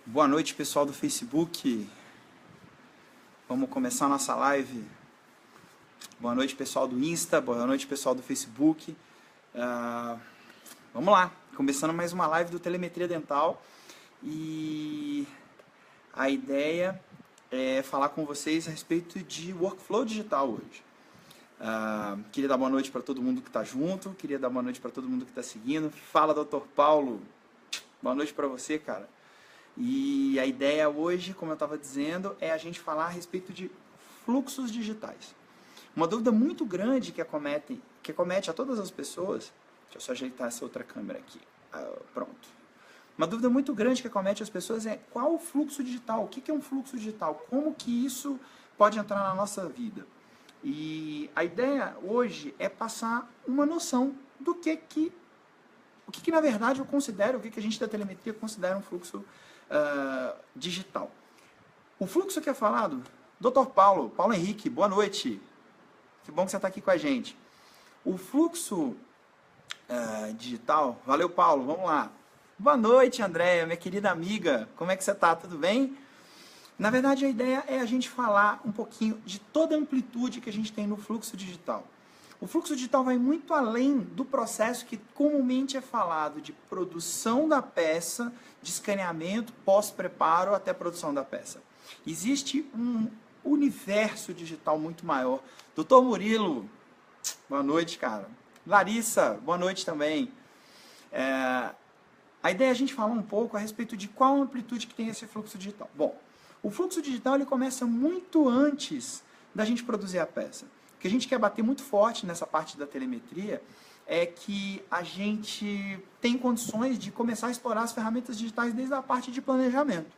Boa noite, pessoal do Facebook. Vamos começar a nossa live. Boa noite, pessoal do Insta. Boa noite, pessoal do Facebook. Vamos lá. Começando mais uma live do Telemetria Dental. E a ideia é falar com vocês a respeito de workflow digital hoje. Queria dar boa noite para todo mundo que está junto. Queria dar boa noite para todo mundo que está seguindo. Fala, Dr. Paulo. Boa noite para você, cara. E a ideia hoje, como eu estava dizendo, é a gente falar a respeito de fluxos digitais. Uma dúvida muito grande que acomete a todas as pessoas, deixa eu só ajeitar essa outra câmera aqui, pronto. Uma dúvida muito grande que acomete as pessoas é qual o fluxo digital, o que é um fluxo digital, como que isso pode entrar na nossa vida. E a ideia hoje é passar uma noção do que na verdade eu considero, o que a gente da telemetria considera um fluxo digital. O fluxo que é falado, Dr. Paulo Henrique, boa noite. Que bom que você está aqui com a gente. O fluxo digital, valeu Paulo, vamos lá. Boa noite, Andréia, minha querida amiga, como é que você está? Tudo bem? Na verdade, a ideia é a gente falar um pouquinho de toda a amplitude que a gente tem no fluxo digital. O fluxo digital vai muito além do processo que comumente é falado de produção da peça, de escaneamento, pós-preparo até a produção da peça. Existe um universo digital muito maior. Doutor Murilo, boa noite, cara. Larissa, boa noite também. A ideia é a gente falar um pouco a respeito de qual a amplitude que tem esse fluxo digital. Bom, o fluxo digital ele começa muito antes da gente produzir a peça. O que a gente quer bater muito forte nessa parte da telemetria é que a gente tem condições de começar a explorar as ferramentas digitais desde a parte de planejamento.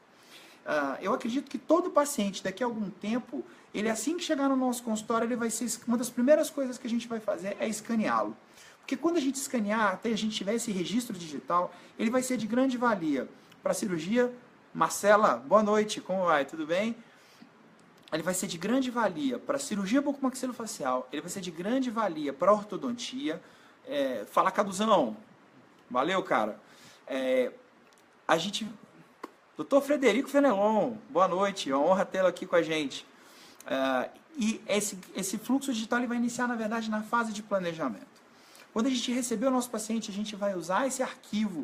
Eu acredito que todo paciente, daqui a algum tempo, ele assim que chegar no nosso consultório, ele vai ser uma das primeiras coisas que a gente vai fazer é escaneá-lo. Porque quando a gente escanear, até a gente tiver esse registro digital, ele vai ser de grande valia para a cirurgia. Marcela, boa noite, como vai? Tudo bem? Ele vai ser de grande valia para a cirurgia bucomaxilofacial, ele vai ser de grande valia para a ortodontia. Fala, Caduzão. Valeu, cara. Doutor Frederico Fenelon, boa noite, é uma honra tê-lo aqui com a gente. E esse fluxo digital ele vai iniciar, na verdade, na fase de planejamento. Quando a gente receber o nosso paciente, a gente vai usar esse arquivo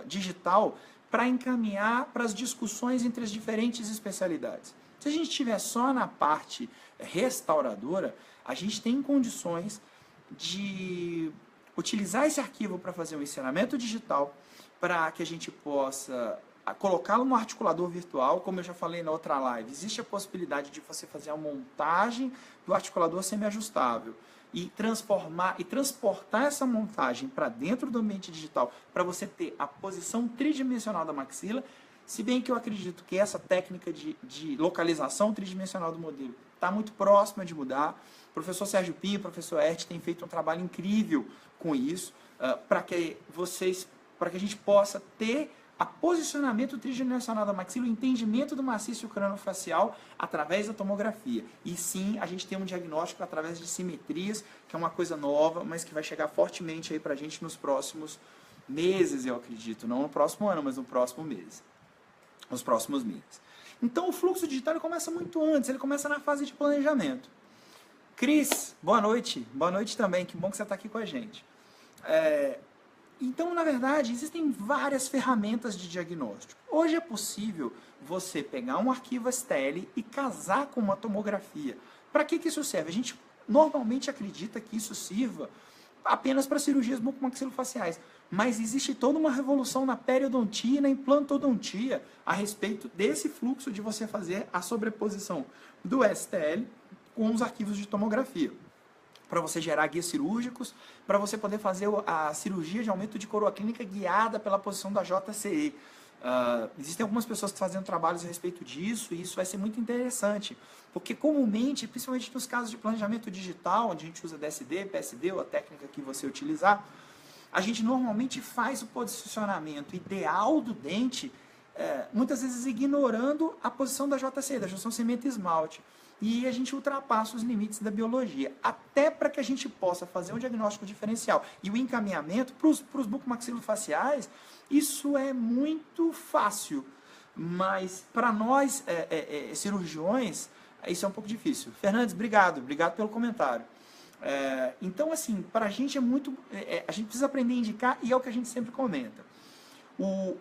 digital para encaminhar para as discussões entre as diferentes especialidades. Se a gente estiver só na parte restauradora, a gente tem condições de utilizar esse arquivo para fazer um ensinamento digital, para que a gente possa colocá-lo no articulador virtual, como eu já falei na outra live. Existe a possibilidade de você fazer a montagem do articulador semi-ajustável e transportar essa montagem para dentro do ambiente digital, para você ter a posição tridimensional da maxila. Se bem que eu acredito que essa técnica de localização tridimensional do modelo está muito próxima de mudar. O professor Sérgio Pinho e o professor Ert têm feito um trabalho incrível com isso, para que a gente possa ter a posicionamento tridimensional da maxila, o entendimento do maciço crâniofacial através da tomografia. E sim, a gente tem um diagnóstico através de simetrias, que é uma coisa nova, mas que vai chegar fortemente aí para a gente nos próximos meses, eu acredito. Não no próximo ano, mas no próximo mês. Nos próximos meses. Então o fluxo digital ele começa muito antes, ele começa na fase de planejamento. Cris, boa noite também, que bom que você está aqui com a gente. Então, na verdade, existem várias ferramentas de diagnóstico. Hoje é possível você pegar um arquivo STL e casar com uma tomografia. Para que isso serve? A gente normalmente acredita que isso sirva apenas para cirurgias bucomaxilofaciais. Mas existe toda uma revolução na periodontia e na implantodontia a respeito desse fluxo de você fazer a sobreposição do STL com os arquivos de tomografia. Para você gerar guias cirúrgicos, para você poder fazer a cirurgia de aumento de coroa clínica guiada pela posição da JCE. Existem algumas pessoas que estão fazendo trabalhos a respeito disso, e isso vai ser muito interessante, porque comumente, principalmente nos casos de planejamento digital, onde a gente usa DSD, PSD, ou a técnica que você utilizar, a gente normalmente faz o posicionamento ideal do dente, muitas vezes ignorando a posição da JCE, da junção cimento-esmalte. E a gente ultrapassa os limites da biologia, até para que a gente possa fazer um diagnóstico diferencial. E o encaminhamento para os bucomaxilofaciais, isso é muito fácil. Mas para nós, cirurgiões, isso é um pouco difícil. Fernandes, obrigado pelo comentário. Então, assim, para a gente é muito... a gente precisa aprender a indicar, e é o que a gente sempre comenta. O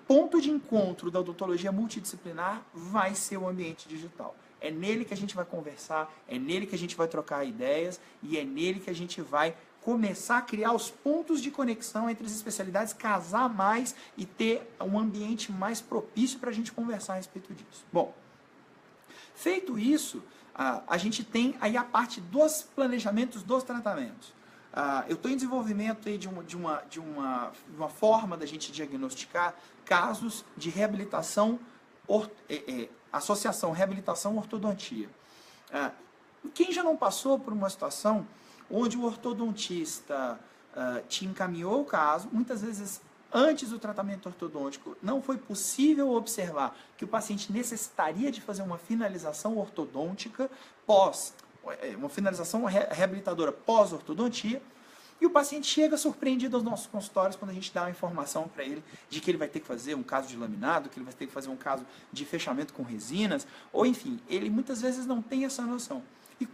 ponto de encontro da odontologia multidisciplinar vai ser o ambiente digital. É nele que a gente vai conversar, é nele que a gente vai trocar ideias, e é nele que a gente vai começar a criar os pontos de conexão entre as especialidades, casar mais e ter um ambiente mais propício para a gente conversar a respeito disso. Bom, feito isso, a gente tem aí a parte dos planejamentos dos tratamentos. Eu estou em desenvolvimento aí de uma forma da gente diagnosticar casos de reabilitação, associação reabilitação-ortodontia. Quem já não passou por uma situação onde o ortodontista te encaminhou o caso, muitas vezes antes do tratamento ortodôntico não foi possível observar que o paciente necessitaria de fazer uma finalização ortodôntica uma finalização reabilitadora pós-ortodontia, e o paciente chega surpreendido aos nossos consultórios quando a gente dá uma informação para ele de que ele vai ter que fazer um caso de laminado, que ele vai ter que fazer um caso de fechamento com resinas, ou enfim, ele muitas vezes não tem essa noção. E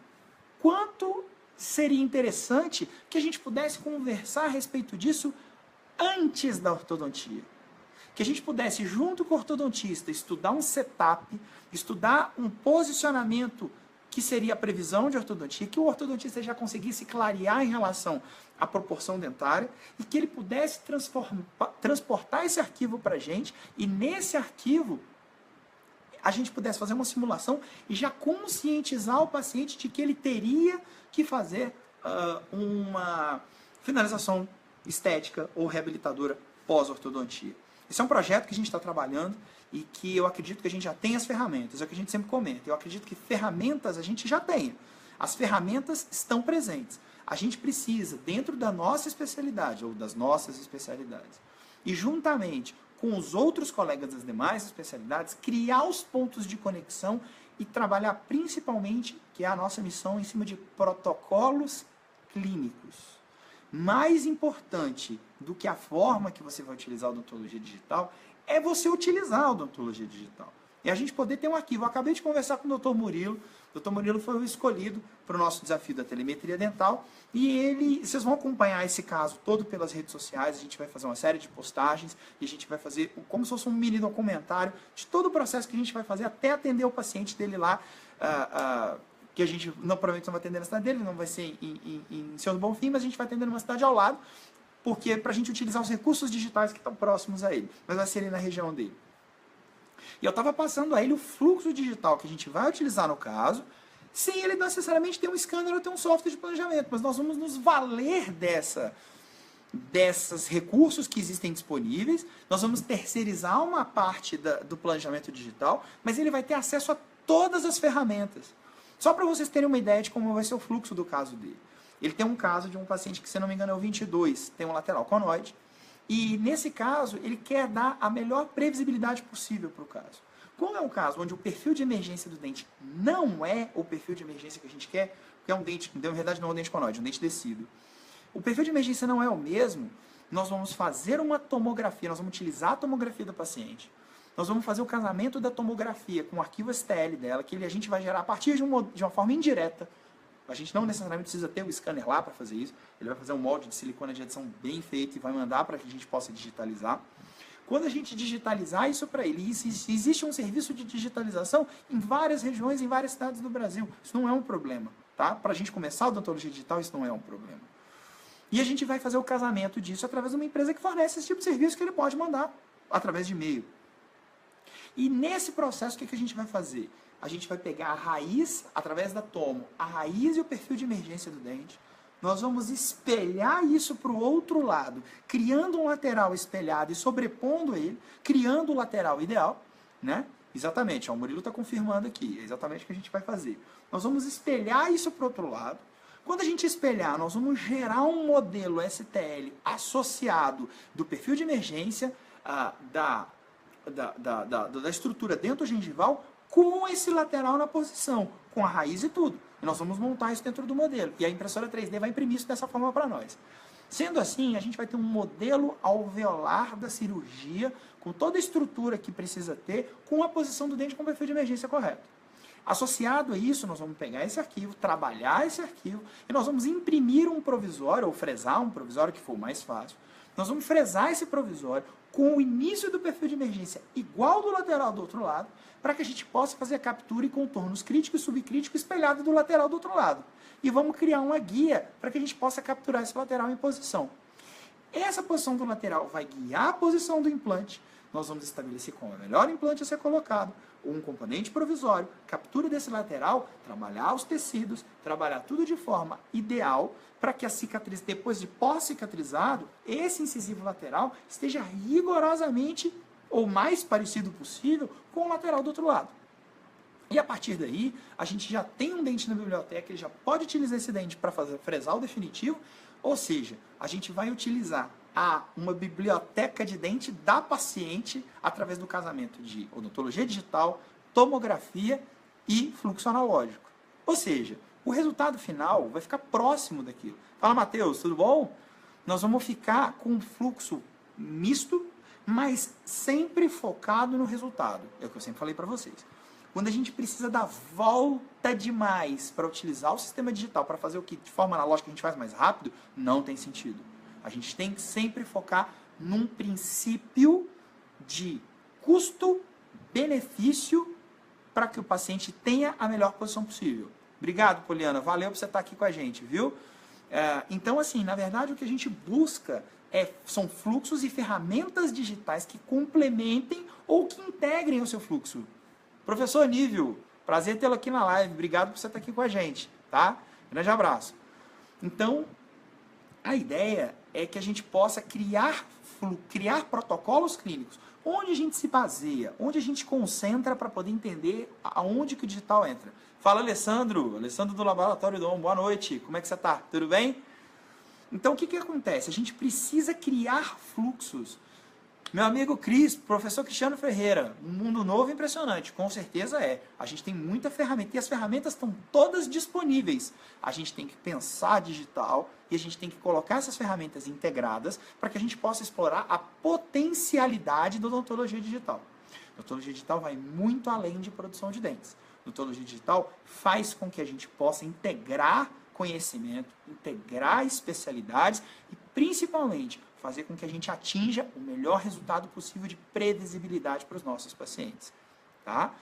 quanto seria interessante que a gente pudesse conversar a respeito disso antes da ortodontia. Que a gente pudesse, junto com o ortodontista, estudar um setup, estudar um posicionamento que seria a previsão de ortodontia, que o ortodontista já conseguisse clarear em relação à proporção dentária e que ele pudesse transportar esse arquivo para a gente, e nesse arquivo a gente pudesse fazer uma simulação e já conscientizar o paciente de que ele teria que fazer uma finalização estética ou reabilitadora pós-ortodontia. Esse é um projeto que a gente está trabalhando e que eu acredito que a gente já tem as ferramentas, é o que a gente sempre comenta. Eu acredito que ferramentas a gente já tem. As ferramentas estão presentes. A gente precisa, dentro da nossa especialidade ou das nossas especialidades, e juntamente com os outros colegas das demais especialidades, criar os pontos de conexão e trabalhar principalmente, que é a nossa missão, em cima de protocolos clínicos. Mais importante do que a forma que você vai utilizar a odontologia digital é você utilizar a odontologia digital. E a gente poder ter um arquivo. Eu acabei de conversar com o Dr. Murilo. O Dr. Murilo foi o escolhido para o nosso desafio da telemetria dental. E vocês vão acompanhar esse caso todo pelas redes sociais. A gente vai fazer uma série de postagens e a gente vai fazer como se fosse um mini documentário de todo o processo que a gente vai fazer até atender o paciente dele lá, que a gente provavelmente não vai atender na cidade dele, não vai ser em Senhor do Bonfim, mas a gente vai atender numa cidade ao lado, porque é para a gente utilizar os recursos digitais que estão próximos a ele, mas vai ser ali na região dele. E eu estava passando a ele o fluxo digital que a gente vai utilizar no caso, sem ele necessariamente ter um scanner ou ter um software de planejamento, mas nós vamos nos valer desses recursos que existem disponíveis, nós vamos terceirizar uma parte do planejamento digital, mas ele vai ter acesso a todas as ferramentas. Só para vocês terem uma ideia de como vai ser o fluxo do caso dele. Ele tem um caso de um paciente que, se não me engano, é o 22, tem um lateral conoide, e nesse caso ele quer dar a melhor previsibilidade possível para o caso. Como é um caso onde o perfil de emergência do dente não é o perfil de emergência que a gente quer, porque é um dente, na verdade não é um dente conoide, é um dente descido. O perfil de emergência não é o mesmo, nós vamos fazer uma tomografia, nós vamos utilizar a tomografia do paciente. Nós vamos fazer o casamento da tomografia com o arquivo STL dela, que a gente vai gerar a partir de uma forma indireta. A gente não necessariamente precisa ter o scanner lá para fazer isso. Ele vai fazer um molde de silicone de adição bem feito e vai mandar para que a gente possa digitalizar. Quando a gente digitalizar isso para ele, existe um serviço de digitalização em várias regiões, em várias cidades do Brasil. Isso não é um problema, tá? Para a gente começar a odontologia digital, isso não é um problema. E a gente vai fazer o casamento disso através de uma empresa que fornece esse tipo de serviço que ele pode mandar através de e-mail. E nesse processo, o que a gente vai fazer? A gente vai pegar a raiz, através da tomo, a raiz e o perfil de emergência do dente. Nós vamos espelhar isso para o outro lado, criando um lateral espelhado e sobrepondo ele, criando o lateral ideal, né? Exatamente, ó, o Murilo está confirmando aqui, é exatamente o que a gente vai fazer. Nós vamos espelhar isso para o outro lado. Quando a gente espelhar, nós vamos gerar um modelo STL associado do perfil de emergência, da estrutura dentogengival com esse lateral na posição, com a raiz e tudo. E nós vamos montar isso dentro do modelo. E a impressora 3D vai imprimir isso dessa forma para nós. Sendo assim, a gente vai ter um modelo alveolar da cirurgia, com toda a estrutura que precisa ter, com a posição do dente com o perfil de emergência correto. Associado a isso, nós vamos pegar esse arquivo, trabalhar esse arquivo, e nós vamos imprimir um provisório, ou fresar um provisório, que for o mais fácil. Nós vamos fresar esse provisório com o início do perfil de emergência igual do lateral do outro lado, para que a gente possa fazer a captura e contornos crítico e subcrítico espelhado do lateral do outro lado. E vamos criar uma guia para que a gente possa capturar esse lateral em posição. Essa posição do lateral vai guiar a posição do implante. Nós vamos estabelecer qual é o melhor implante a ser colocado, um componente provisório, captura desse lateral, trabalhar os tecidos, trabalhar tudo de forma ideal para que a cicatriz, depois de pós-cicatrizado, esse incisivo lateral esteja rigorosamente ou mais parecido possível com o lateral do outro lado. E a partir daí, a gente já tem um dente na biblioteca, ele já pode utilizar esse dente para fazer fresar o definitivo, ou seja, a gente vai utilizar uma biblioteca de dente da paciente através do casamento de odontologia digital, tomografia e fluxo analógico. Ou seja, o resultado final vai ficar próximo daquilo. Fala, Matheus, tudo bom? Nós vamos ficar com um fluxo misto, mas sempre focado no resultado. É o que eu sempre falei para vocês. Quando a gente precisa dar volta demais para utilizar o sistema digital para fazer o que de forma analógica a gente faz mais rápido, não tem sentido. A gente tem que sempre focar num princípio de custo-benefício para que o paciente tenha a melhor posição possível. Obrigado, Poliana. Valeu por você estar aqui com a gente, viu? Então, assim, na verdade, o que a gente busca são fluxos e ferramentas digitais que complementem ou que integrem o seu fluxo. Professor Nível, prazer tê-lo aqui na live. Obrigado por você estar aqui com a gente, tá? Grande abraço. Então, a ideia é que a gente possa criar protocolos clínicos, onde a gente se baseia, onde a gente concentra para poder entender aonde que o digital entra. Fala, Alessandro do Laboratório Dom, boa noite, como é que você está? Tudo bem? Então, o que acontece? A gente precisa criar fluxos. Meu amigo Cris, professor Cristiano Ferreira, um mundo novo e impressionante, com certeza é. A gente tem muita ferramenta e as ferramentas estão todas disponíveis. A gente tem que pensar digital e a gente tem que colocar essas ferramentas integradas para que a gente possa explorar a potencialidade da odontologia digital. A odontologia digital vai muito além de produção de dentes. A odontologia digital faz com que a gente possa integrar conhecimento, integrar especialidades e, principalmente, fazer com que a gente atinja o melhor resultado possível de previsibilidade para os nossos pacientes. Tá?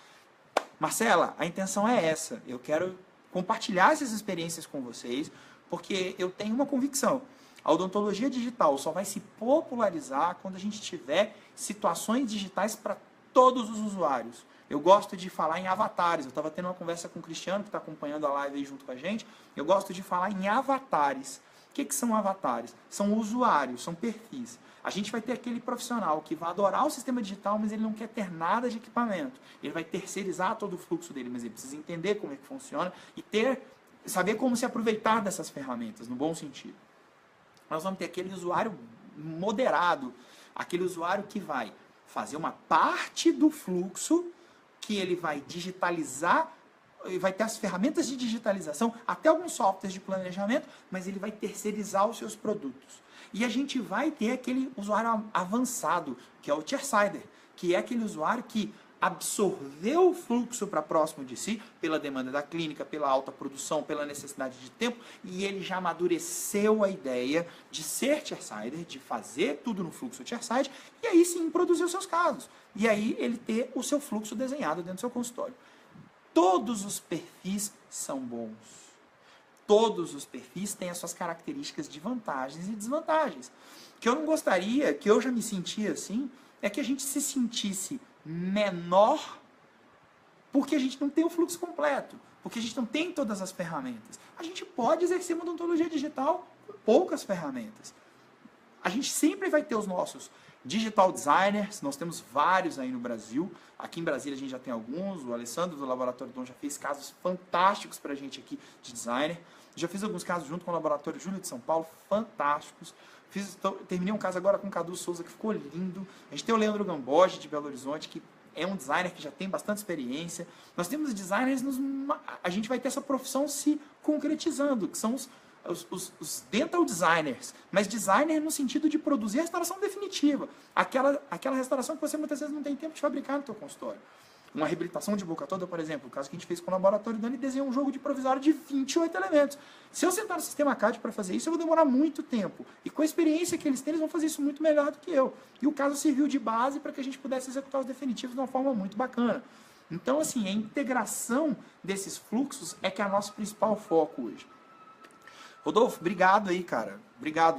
Marcela, a intenção é essa. Eu quero compartilhar essas experiências com vocês, porque eu tenho uma convicção. A odontologia digital só vai se popularizar quando a gente tiver situações digitais para todos os usuários. Eu gosto de falar em avatares. Eu estava tendo uma conversa com o Cristiano, que está acompanhando a live aí junto com a gente. Eu gosto de falar em avatares. O que são avatares? São usuários, são perfis. A gente vai ter aquele profissional que vai adorar o sistema digital, mas ele não quer ter nada de equipamento. Ele vai terceirizar todo o fluxo dele, mas ele precisa entender como é que funciona e saber como se aproveitar dessas ferramentas, no bom sentido. Nós vamos ter aquele usuário moderado, aquele usuário que vai fazer uma parte do fluxo, que ele vai digitalizar, vai ter as ferramentas de digitalização, até alguns softwares de planejamento, mas ele vai terceirizar os seus produtos. E a gente vai ter aquele usuário avançado, que é o chairsider, que é aquele usuário que absorveu o fluxo para próximo de si, pela demanda da clínica, pela alta produção, pela necessidade de tempo, e ele já amadureceu a ideia de ser chairsider, de fazer tudo no fluxo chairside, e aí sim produzir os seus casos. E aí ele ter o seu fluxo desenhado dentro do seu consultório. Todos os perfis são bons. Todos os perfis têm as suas características de vantagens e desvantagens. O que eu não gostaria, que eu já me sentia assim, é que a gente se sentisse menor porque a gente não tem o fluxo completo, porque a gente não tem todas as ferramentas. A gente pode exercer uma odontologia digital com poucas ferramentas. A gente sempre vai ter os nossos digital designers, nós temos vários aí no Brasil. Aqui em Brasília a gente já tem alguns. O Alessandro do Laboratório Dom já fez casos fantásticos pra gente aqui de designer. Já fiz alguns casos junto com o Laboratório Júlio de São Paulo, fantásticos. Terminei um caso agora com o Cadu Souza, que ficou lindo. A gente tem o Leandro Gamboge, de Belo Horizonte, que é um designer que já tem bastante experiência. Nós temos designers, a gente vai ter essa profissão se concretizando, que são os dental designers, mas designer no sentido de produzir a restauração definitiva. Aquela restauração que você muitas vezes não tem tempo de fabricar no teu consultório. Uma reabilitação de boca toda, por exemplo, o caso que a gente fez com o laboratório, Dani desenhou um jogo de provisório de 28 elementos. Se eu sentar no sistema CAD para fazer isso, eu vou demorar muito tempo. E com a experiência que eles têm, eles vão fazer isso muito melhor do que eu. E o caso serviu de base para que a gente pudesse executar os definitivos de uma forma muito bacana. Então, assim, a integração desses fluxos é que é o nosso principal foco hoje. Rodolfo, obrigado aí, cara. Obrigado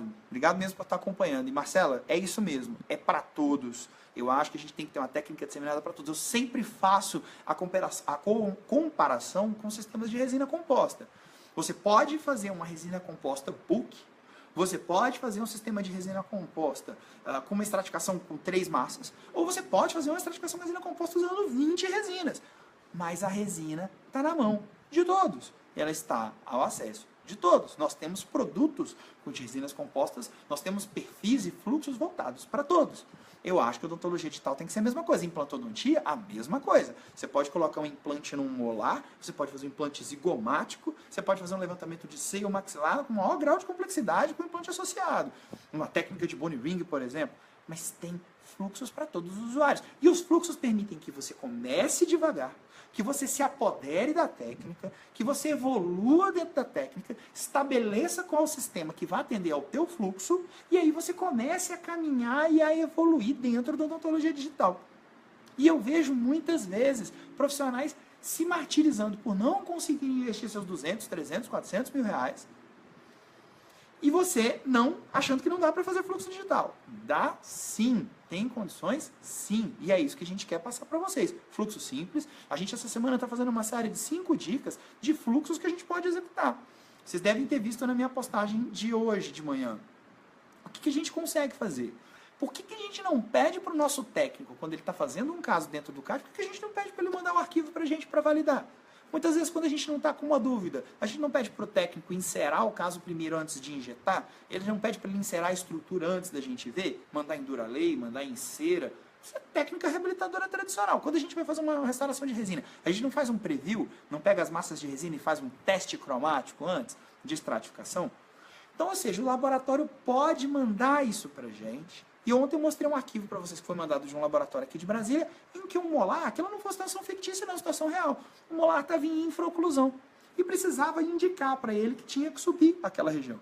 mesmo por estar acompanhando. E Marcela, é isso mesmo, é para todos. Eu acho que a gente tem que ter uma técnica disseminada para todos. Eu sempre faço a comparação com sistemas de resina composta. Você pode fazer uma resina composta bulk, você pode fazer um sistema de resina composta com uma estratificação com 3 massas, ou você pode fazer uma estratificação de resina composta usando 20 resinas. Mas a resina está na mão de todos. Ela está ao acesso de todos. Nós temos produtos com resinas compostas, nós temos perfis e fluxos voltados para todos. Eu acho que a odontologia digital tem que ser a mesma coisa. Implantodontia, a mesma coisa. Você pode colocar um implante num molar, você pode fazer um implante zigomático, você pode fazer um levantamento de seio maxilar com maior grau de complexidade com o implante associado. Uma técnica de bone ring, por exemplo. Mas tem fluxos para todos os usuários. E os fluxos permitem que você comece devagar, que você se apodere da técnica, que você evolua dentro da técnica, estabeleça qual o sistema que vai atender ao teu fluxo, e aí você comece a caminhar e a evoluir dentro da odontologia digital. E eu vejo muitas vezes profissionais se martirizando por não conseguir investir seus 200, 300, 400 mil reais, e você não achando que não dá para fazer fluxo digital. Dá sim, tem condições sim, e é isso que a gente quer passar para vocês. Fluxo simples, a gente essa semana está fazendo uma série de 5 dicas de fluxos que a gente pode executar. Vocês devem ter visto na minha postagem de hoje de manhã. O que a gente consegue fazer? Por que a gente não pede para o nosso técnico, quando ele está fazendo um caso dentro do CAD, por que a gente não pede para ele mandar o arquivo para a gente para validar? Muitas vezes, quando a gente não está com uma dúvida, a gente não pede para o técnico inserar o caso primeiro antes de injetar, ele não pede para ele inserar a estrutura antes da gente ver, mandar em Duralay, mandar em cera. Isso é técnica reabilitadora tradicional. Quando a gente vai fazer uma restauração de resina, a gente não faz um preview, não pega as massas de resina e faz um teste cromático antes de estratificação? Então, ou seja, o laboratório pode mandar isso para a gente. E ontem eu mostrei um arquivo para vocês que foi mandado de um laboratório aqui de Brasília, em que um molar, aquilo não foi uma situação fictícia, não, uma situação real. O molar estava em infraoclusão e precisava indicar para ele que tinha que subir aquela região.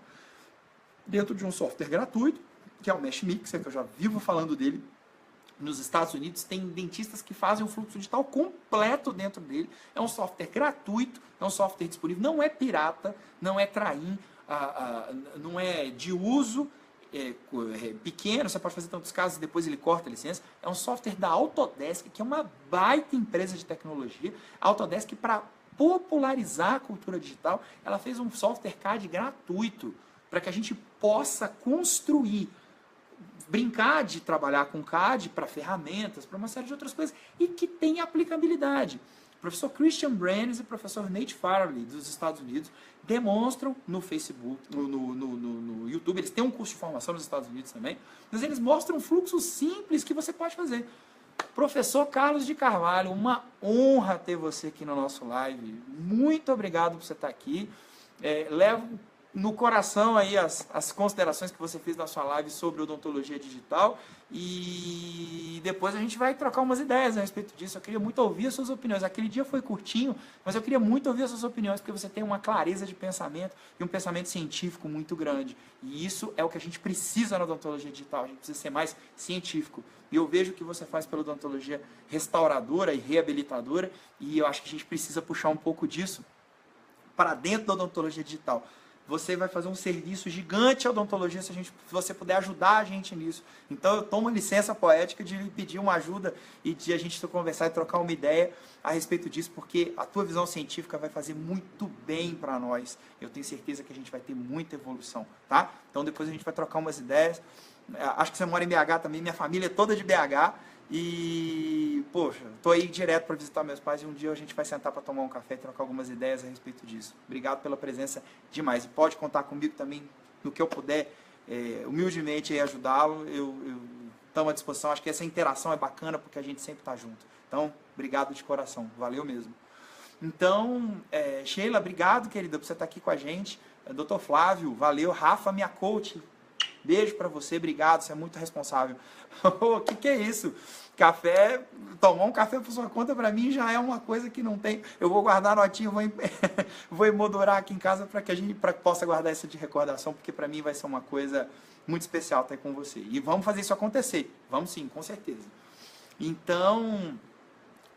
Dentro de um software gratuito, que é o Mesh Mixer, que eu já vivo falando dele. Nos Estados Unidos tem dentistas que fazem um fluxo digital completo dentro dele. É um software gratuito, é um software disponível, não é pirata, não é traim, não é de uso pequeno, você pode fazer tantos casos e depois ele corta a licença. É um software da Autodesk, que é uma baita empresa de tecnologia. A Autodesk, para popularizar a cultura digital, ela fez um software CAD gratuito para que a gente possa construir, brincar de trabalhar com CAD para ferramentas, para uma série de outras coisas, e que tem aplicabilidade. O professor Christian Brenes e o professor Nate Farley, dos Estados Unidos, demonstram no Facebook, no YouTube, eles têm um curso de formação nos Estados Unidos também, mas eles mostram um fluxo simples que você pode fazer. Professor Carlos de Carvalho, uma honra ter você aqui no nosso live. Muito obrigado por você estar aqui. Levo no coração aí as considerações que você fez na sua live sobre odontologia digital, e depois a gente vai trocar umas ideias a respeito disso. Eu queria muito ouvir as suas opiniões. Aquele dia foi curtinho, mas eu queria muito ouvir as suas opiniões, porque você tem uma clareza de pensamento e um pensamento científico muito grande. E isso é o que a gente precisa na odontologia digital. A gente precisa ser mais científico. E eu vejo o que você faz pela odontologia restauradora e reabilitadora, e eu acho que a gente precisa puxar um pouco disso para dentro da odontologia digital. Você vai fazer um serviço gigante à odontologia se você puder ajudar a gente nisso. Então eu tomo licença poética de lhe pedir uma ajuda e de a gente conversar e trocar uma ideia a respeito disso, porque a tua visão científica vai fazer muito bem para nós. Eu tenho certeza que a gente vai ter muita evolução, tá? Então depois a gente vai trocar umas ideias. Acho que você mora em BH também, minha família é toda de BH. E, poxa, tô aí direto para visitar meus pais e um dia a gente vai sentar para tomar um café e trocar algumas ideias a respeito disso. Obrigado pela presença demais. E pode contar comigo também no que eu puder, humildemente, ajudá-lo. Eu estamos à disposição. Acho que essa interação é bacana porque a gente sempre está junto. Então, obrigado de coração. Valeu mesmo. Então, Sheila, obrigado, querida, por você estar aqui com a gente. Dr. Flávio, valeu. Rafa, minha coach, beijo para você, obrigado, você é muito responsável. O que é isso? Café, tomar um café por sua conta para mim já é uma coisa que não tem. Eu vou guardar a notinha, vou emoldurar aqui em casa para que a gente possa guardar essa de recordação, porque para mim vai ser uma coisa muito especial estar com você. E vamos fazer isso acontecer. Vamos sim, com certeza. Então,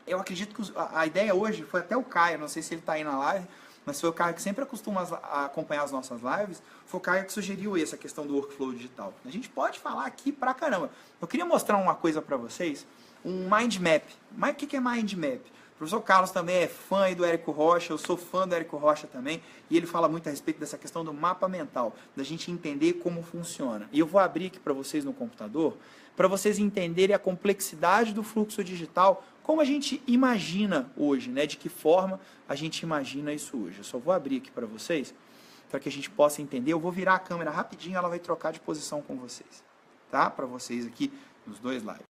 eu acredito que a ideia hoje foi até o Caio, não sei se ele está aí na live, mas foi o Caio que sempre costuma acompanhar as nossas lives, foi o Caio que sugeriu essa questão do workflow digital. A gente pode falar aqui pra caramba. Eu queria mostrar uma coisa para vocês, um mind map. Mas o que é mind map? O professor Carlos também é fã aí do Érico Rocha, eu sou fã do Érico Rocha também, e ele fala muito a respeito dessa questão do mapa mental, da gente entender como funciona. E eu vou abrir aqui para vocês no computador, para vocês entenderem a complexidade do fluxo digital, como a gente imagina hoje, né? De que forma a gente imagina isso hoje. Eu só vou abrir aqui para vocês, para que a gente possa entender. Eu vou virar a câmera rapidinho, ela vai trocar de posição com vocês, tá? Para vocês aqui nos dois lives.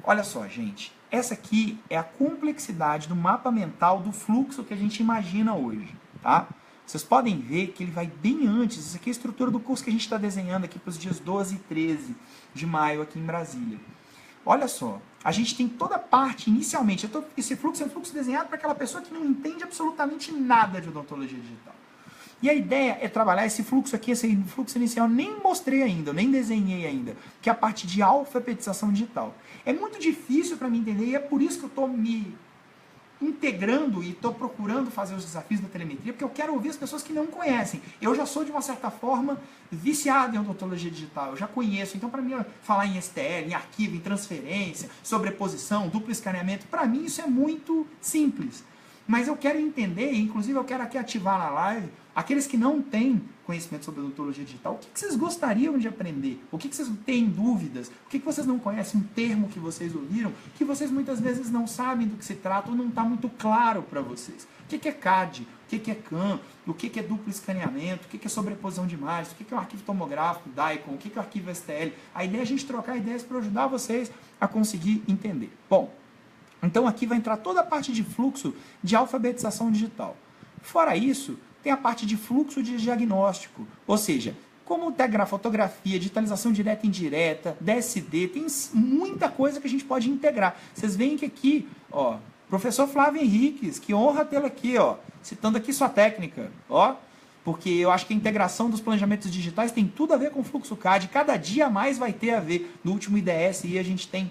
Olha só, gente. Essa aqui é a complexidade do mapa mental do fluxo que a gente imagina hoje, tá? Vocês podem ver que ele vai bem antes. Isso aqui é a estrutura do curso que a gente está desenhando aqui para os dias 12 e 13 de maio aqui em Brasília. Olha só, a gente tem toda a parte, inicialmente, esse fluxo é um fluxo desenhado para aquela pessoa que não entende absolutamente nada de odontologia digital. E a ideia é trabalhar esse fluxo aqui, esse fluxo inicial, nem mostrei ainda, nem desenhei ainda, que é a parte de alfabetização digital. É muito difícil para mim entender e é por isso que eu estou me integrando e estou procurando fazer os desafios da telemetria, porque eu quero ouvir as pessoas que não conhecem. Eu já sou, de uma certa forma, viciado em odontologia digital, eu já conheço. Então, para mim, falar em STL, em arquivo, em transferência, sobreposição, duplo escaneamento, para mim isso é muito simples. Mas eu quero entender, inclusive eu quero aqui ativar na live, aqueles que não têm conhecimento sobre odontologia digital, o que vocês gostariam de aprender? O que vocês têm dúvidas? O que vocês não conhecem? Um termo que vocês ouviram, que vocês muitas vezes não sabem do que se trata ou não está muito claro para vocês. O que é CAD? O que é CAM? O que é duplo escaneamento? O que é sobreposição de imagens? O que é um arquivo tomográfico, DICOM? O que é o arquivo STL? A ideia é a gente trocar ideias para ajudar vocês a conseguir entender. Bom, então aqui vai entrar toda a parte de fluxo de alfabetização digital. Fora isso, tem a parte de fluxo de diagnóstico, ou seja, como integrar fotografia, digitalização direta e indireta, DSD, tem muita coisa que a gente pode integrar. Vocês veem que aqui, ó, professor Flávio Henriques, que honra tê-lo aqui, ó, citando aqui sua técnica, ó, porque eu acho que a integração dos planejamentos digitais tem tudo a ver com o fluxo CAD, cada dia mais vai ter a ver. No último IDS e a gente tem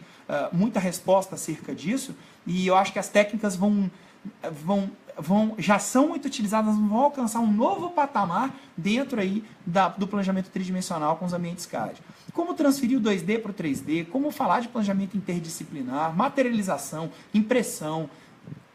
muita resposta acerca disso, e eu acho que as técnicas já são muito utilizadas, vão alcançar um novo patamar dentro aí do planejamento tridimensional com os ambientes CAD. Como transferir o 2D para o 3D, como falar de planejamento interdisciplinar, materialização, impressão,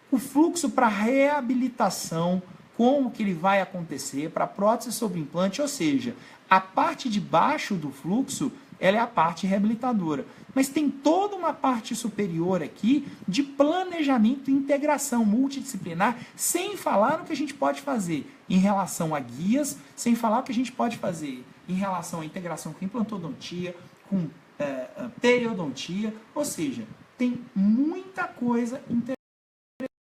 o fluxo para reabilitação, como que ele vai acontecer, para prótese sobre implante, ou seja, a parte de baixo do fluxo, ela é a parte reabilitadora. Mas tem toda uma parte superior aqui de planejamento e integração multidisciplinar, sem falar no que a gente pode fazer em relação a guias, sem falar o que a gente pode fazer em relação à integração com implantodontia, com periodontia, ou seja, tem muita coisa interessante.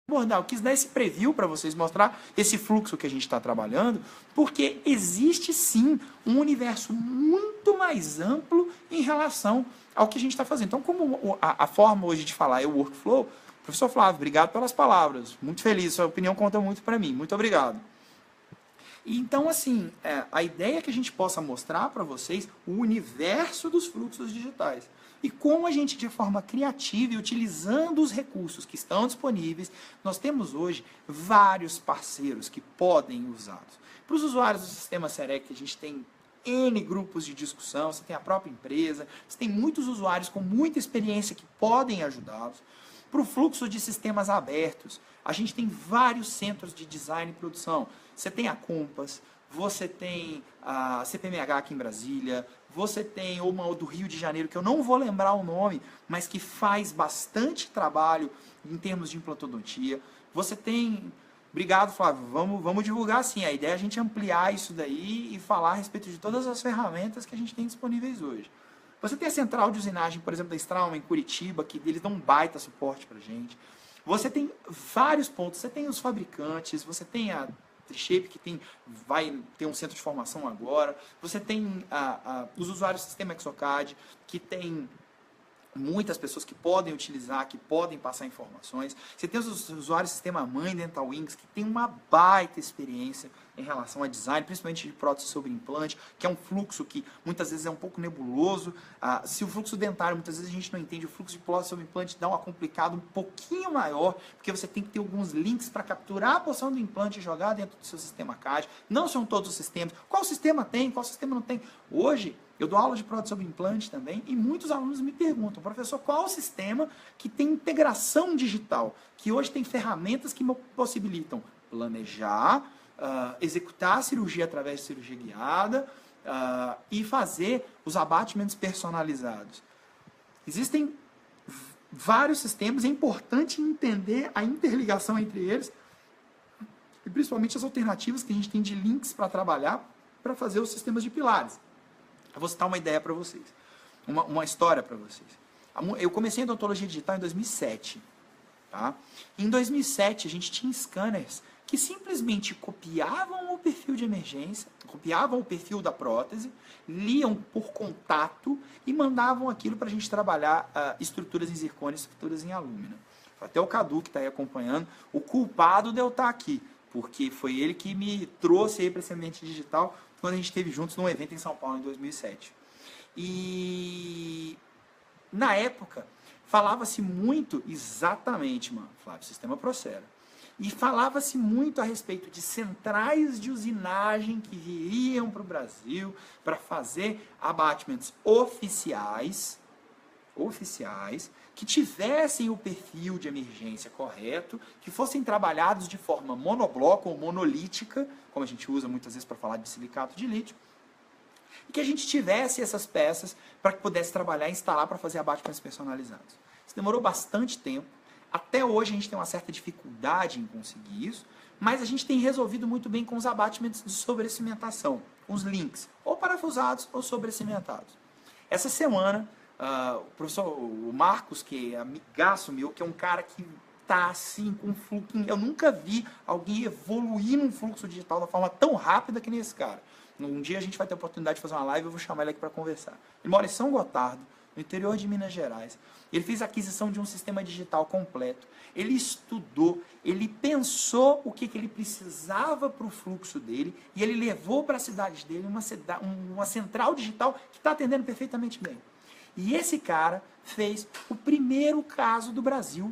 Eu quis dar esse preview para vocês, mostrar esse fluxo que a gente está trabalhando, porque existe sim um universo muito mais amplo em relação ao que a gente está fazendo. Então, como a forma hoje de falar é o workflow, professor Flávio, obrigado pelas palavras, muito feliz, sua opinião conta muito para mim, muito obrigado. Então, assim, a ideia é que a gente possa mostrar para vocês o universo dos fluxos digitais. E como a gente, de forma criativa e utilizando os recursos que estão disponíveis, nós temos hoje vários parceiros que podem usá-los. Para os usuários do sistema SEREC, a gente tem N grupos de discussão, você tem a própria empresa, você tem muitos usuários com muita experiência que podem ajudá-los. Para o fluxo de sistemas abertos, a gente tem vários centros de design e produção. Você tem a Compass, você tem a CPMH aqui em Brasília, você tem uma do Rio de Janeiro, que eu não vou lembrar o nome, mas que faz bastante trabalho em termos de implantodontia. Você tem... Obrigado, Flávio. Vamos divulgar sim. A ideia é a gente ampliar isso daí e falar a respeito de todas as ferramentas que a gente tem disponíveis hoje. Você tem a central de usinagem, por exemplo, da Strauma, em Curitiba, que eles dão um baita suporte pra gente. Você tem vários pontos. Você tem os fabricantes, você tem a Trishape, que vai ter um centro de formação agora. Você tem os usuários do sistema Exocad, que tem muitas pessoas que podem utilizar, que podem passar informações. Você tem os usuários do sistema mãe Dental Wings, que tem uma baita experiência em relação a design, principalmente de prótese sobre implante, que é um fluxo que muitas vezes é um pouco nebuloso. Se o fluxo dentário, muitas vezes a gente não entende, o fluxo de prótese sobre implante dá uma complicada um pouquinho maior, porque você tem que ter alguns links para capturar a porção do implante e jogar dentro do seu sistema CAD. Não são todos os sistemas. Qual sistema tem, qual sistema não tem? Hoje, eu dou aula de prótese sobre implante também, e muitos alunos me perguntam, professor, qual o sistema que tem integração digital? Que hoje tem ferramentas que me possibilitam planejar, executar a cirurgia através de cirurgia guiada e fazer os abatimentos personalizados. Existem vários sistemas, é importante entender a interligação entre eles e principalmente as alternativas que a gente tem de links para trabalhar para fazer os sistemas de pilares. Eu vou citar uma ideia para vocês, uma história para vocês. Eu comecei a odontologia digital em 2007. Tá? Em 2007, a gente tinha scanners que simplesmente copiavam o perfil de emergência, copiavam o perfil da prótese, liam por contato e mandavam aquilo para a gente trabalhar estruturas em zircônia e estruturas em alúmina. Até o Cadu, que está aí acompanhando, o culpado de eu estar aqui, porque foi ele que me trouxe para esse ambiente digital quando a gente esteve juntos num evento em São Paulo em 2007. E na época, falava-se muito, exatamente, Flávio, sistema Procera. E falava-se muito a respeito de centrais de usinagem que viriam para o Brasil para fazer abatimentos oficiais, que tivessem o perfil de emergência correto, que fossem trabalhados de forma monobloco ou monolítica, como a gente usa muitas vezes para falar de silicato de lítio, e que a gente tivesse essas peças para que pudesse trabalhar e instalar para fazer abatimentos personalizados. Isso demorou bastante tempo. Até hoje a gente tem uma certa dificuldade em conseguir isso, mas a gente tem resolvido muito bem com os abatimentos de sobrecimentação, com os links, ou parafusados ou sobrecimentados. Essa semana, o professor Marcos, que é amigaço meu, que é um cara que tá assim com um fluxo, eu nunca vi alguém evoluir num fluxo digital de forma tão rápida que nem esse cara. Um dia a gente vai ter a oportunidade de fazer uma live, eu vou chamar ele aqui para conversar. Ele mora em São Gotardo, no interior de Minas Gerais. Ele fez a aquisição de um sistema digital completo. Ele estudou, ele pensou o que ele precisava para o fluxo dele e ele levou para a cidade dele uma central digital que está atendendo perfeitamente bem. E esse cara fez o primeiro caso do Brasil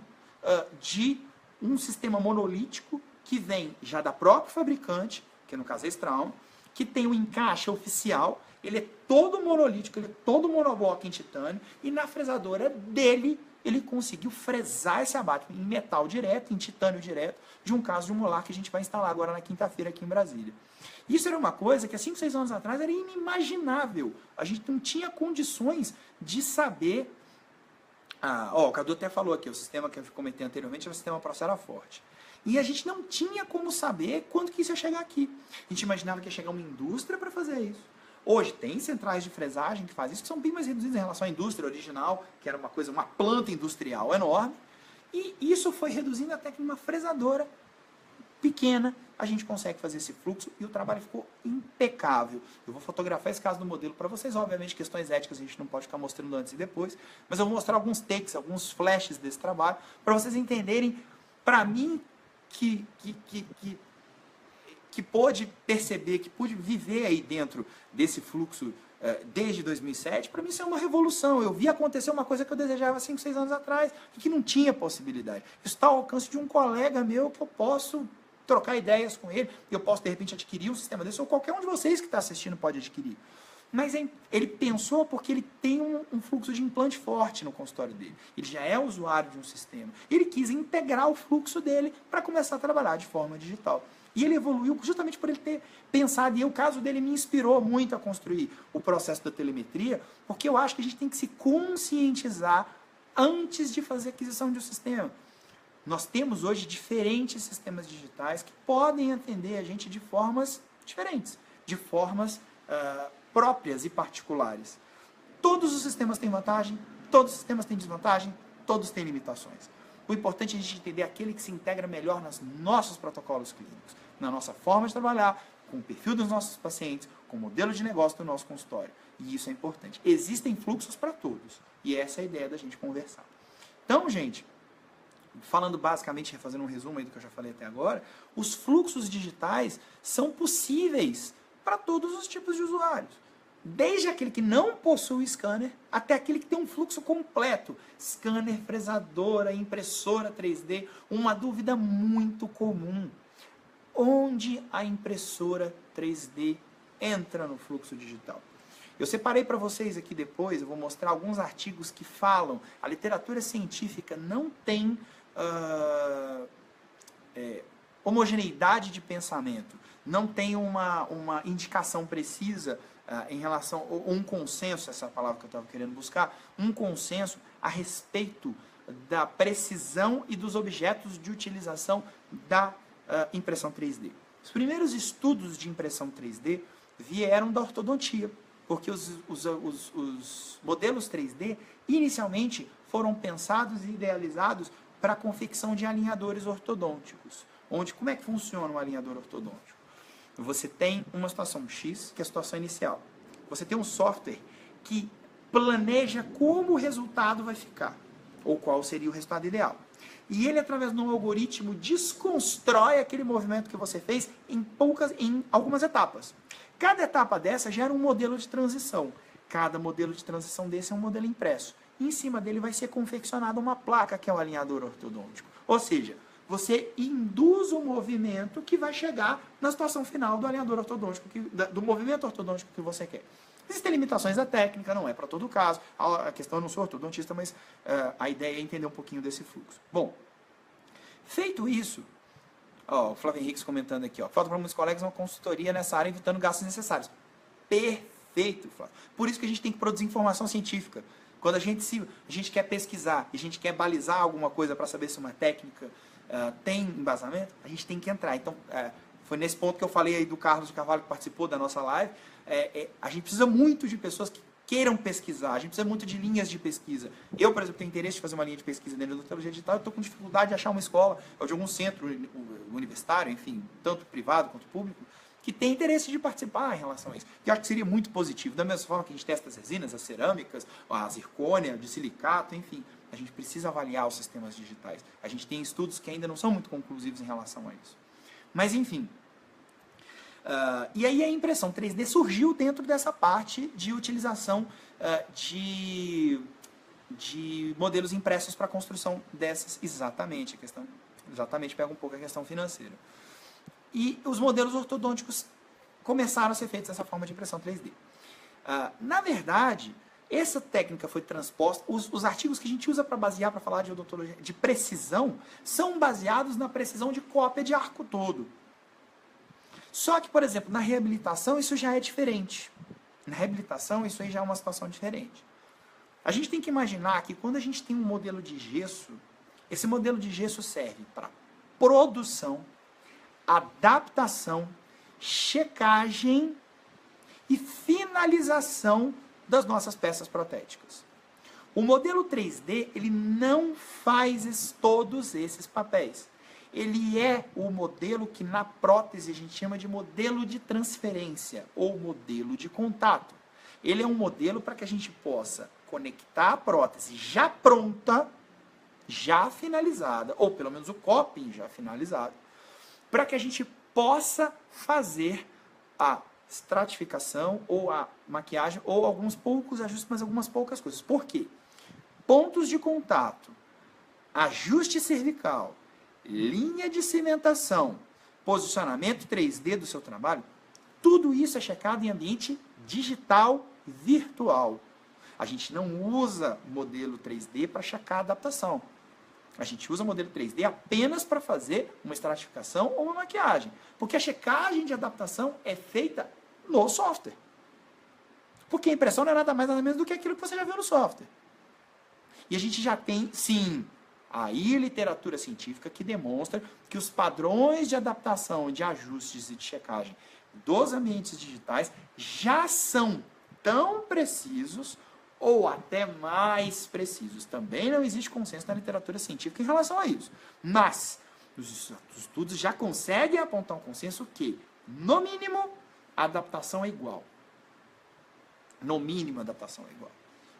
de um sistema monolítico que vem já da própria fabricante, que no caso é a Straum, que tem um encaixe oficial, ele é todo monolítico, ele é todo monobloco em titânio, e na fresadora dele ele conseguiu fresar esse abate em metal direto, em titânio direto, de um caso de um molar que a gente vai instalar agora na quinta-feira aqui em Brasília. Isso era uma coisa que há 5, 6 anos atrás era inimaginável. A gente não tinha condições de saber... o Cadu até falou aqui, o sistema que eu comentei anteriormente é o sistema Procera Forte. E a gente não tinha como saber quando que isso ia chegar aqui. A gente imaginava que ia chegar uma indústria para fazer isso. Hoje tem centrais de fresagem que fazem isso, que são bem mais reduzidas em relação à indústria original, que era uma planta industrial enorme. E isso foi reduzindo até que numa fresadora pequena a gente consegue fazer esse fluxo e o trabalho ficou impecável. Eu vou fotografar esse caso do modelo para vocês. Obviamente, questões éticas a gente não pode ficar mostrando antes e depois, mas eu vou mostrar alguns takes, alguns flashes desse trabalho, para vocês entenderem, para mim, que pôde perceber, que pude viver aí dentro desse fluxo desde 2007, para mim isso é uma revolução. Eu vi acontecer uma coisa que eu desejava 5, 6 anos atrás e que não tinha possibilidade. Isso está ao alcance de um colega meu que eu posso trocar ideias com ele, eu posso de repente adquirir um sistema desse, ou qualquer um de vocês que está assistindo pode adquirir. Mas ele pensou porque ele tem um fluxo de implante forte no consultório dele. Ele já é usuário de um sistema. Ele quis integrar o fluxo dele para começar a trabalhar de forma digital. E ele evoluiu justamente por ele ter pensado, e o caso dele me inspirou muito a construir o processo da telemetria, porque eu acho que a gente tem que se conscientizar antes de fazer aquisição de um sistema. Nós temos hoje diferentes sistemas digitais que podem atender a gente de formas diferentes, de formas próprias e particulares. Todos os sistemas têm vantagem, todos os sistemas têm desvantagem, todos têm limitações. O importante é a gente entender aquele que se integra melhor nos nossos protocolos clínicos. na nossa forma de trabalhar, com o perfil dos nossos pacientes, com o modelo de negócio do nosso consultório. E isso é importante. Existem fluxos para todos. E essa é a ideia da gente conversar. Então, gente, falando basicamente, refazendo um resumo aí do que eu já falei até agora, os fluxos digitais são possíveis para todos os tipos de usuários. Desde aquele que não possui scanner, até aquele que tem um fluxo completo. Scanner, fresadora, impressora 3D. Uma dúvida muito comum. Onde a impressora 3D entra no fluxo digital? Eu separei para vocês aqui depois, eu vou mostrar alguns artigos que falam. A literatura científica não tem homogeneidade de pensamento. Não tem uma indicação precisa em relação, ou um consenso, essa palavra que eu estava querendo buscar, um consenso a respeito da precisão e dos objetos de utilização da impressão 3D. Os primeiros estudos de impressão 3D vieram da ortodontia, porque os modelos 3D inicialmente foram pensados e idealizados para a confecção de alinhadores ortodônticos. Como é que funciona um alinhador ortodôntico? Você tem uma situação X, que é a situação inicial. Você tem um software que planeja como o resultado vai ficar, ou qual seria o resultado ideal. E ele, através de um algoritmo, desconstrói aquele movimento que você fez em algumas etapas. Cada etapa dessa gera um modelo de transição. Cada modelo de transição desse é um modelo impresso. E em cima dele vai ser confeccionada uma placa, que é o alinhador ortodôntico. Ou seja, você induz o movimento que vai chegar na situação final do alinhador ortodôntico, do movimento ortodôntico que você quer. Existem limitações da técnica, não é para todo caso. A questão, eu não sou ortodontista, mas a ideia é entender um pouquinho desse fluxo. Bom, feito isso, o Flávio Henrique comentando aqui, falta para muitos colegas uma consultoria nessa área, evitando gastos necessários. Perfeito, Flávio. Por isso que a gente tem que produzir informação científica. Quando a gente quer pesquisar, a gente quer balizar alguma coisa para saber se uma técnica tem embasamento, a gente tem que entrar. Então, foi nesse ponto que eu falei aí do Carlos de Carvalho, que participou da nossa live. A gente precisa muito de pessoas que queiram pesquisar, a gente precisa muito de linhas de pesquisa. Eu, por exemplo, tenho interesse de fazer uma linha de pesquisa dentro da odontologia digital, eu estou com dificuldade de achar uma escola ou de algum centro universitário, enfim, tanto privado quanto público, que tem interesse de participar em relação a isso. Eu acho que seria muito positivo. Da mesma forma que a gente testa as resinas, as cerâmicas, a zircônia, de silicato, enfim, a gente precisa avaliar os sistemas digitais. A gente tem estudos que ainda não são muito conclusivos em relação a isso. Mas, enfim. E aí a impressão 3D surgiu dentro dessa parte de utilização de modelos impressos para a construção dessas. Exatamente, pega um pouco a questão financeira. E os modelos ortodônticos começaram a ser feitos dessa forma de impressão 3D. Na verdade, essa técnica foi transposta, os artigos que a gente usa para basear, para falar de odontologia, de precisão, são baseados na precisão de cópia de arco todo. Só que, por exemplo, na reabilitação isso já é diferente. Na reabilitação isso aí já é uma situação diferente. A gente tem que imaginar que quando a gente tem um modelo de gesso, esse modelo de gesso serve para produção, adaptação, checagem e finalização das nossas peças protéticas. O modelo 3D, ele não faz todos esses papéis. Ele é o modelo que na prótese a gente chama de modelo de transferência ou modelo de contato. Ele é um modelo para que a gente possa conectar a prótese já pronta, já finalizada, ou pelo menos o coping já finalizado, para que a gente possa fazer a estratificação ou a maquiagem ou alguns poucos ajustes, mas algumas poucas coisas. Por quê? Pontos de contato, ajuste cervical, linha de cimentação, posicionamento 3D do seu trabalho, tudo isso é checado em ambiente digital virtual. A gente não usa modelo 3D para checar a adaptação. A gente usa modelo 3D apenas para fazer uma estratificação ou uma maquiagem. Porque a checagem de adaptação é feita no software. Porque a impressão não é nada mais nada menos do que aquilo que você já viu no software. E a gente já tem, sim, aí literatura científica que demonstra que os padrões de adaptação, de ajustes e de checagem dos ambientes digitais já são tão precisos ou até mais precisos. Também não existe consenso na literatura científica em relação a isso. Mas Os estudos já conseguem apontar um consenso que, no mínimo, a adaptação é igual. No mínimo, a adaptação é igual.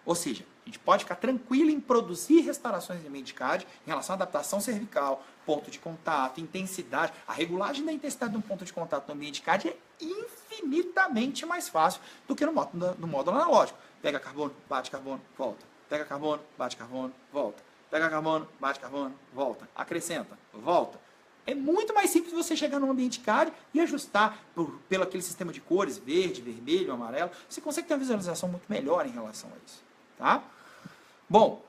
Ou seja, a gente pode ficar tranquilo em produzir restaurações de Mendicad em relação à adaptação cervical, ponto de contato, intensidade. A regulagem da intensidade de um ponto de contato no Mendicad é infinitamente mais fácil do que no módulo analógico. Pega carbono, bate carbono, volta. Pega carbono, bate carbono, volta. Pega carbono, bate carbono, volta. Acrescenta, volta. É muito mais simples você chegar num ambiente CAD e ajustar pelo aquele sistema de cores, verde, vermelho, amarelo. Você consegue ter uma visualização muito melhor em relação a isso. Tá? Bom,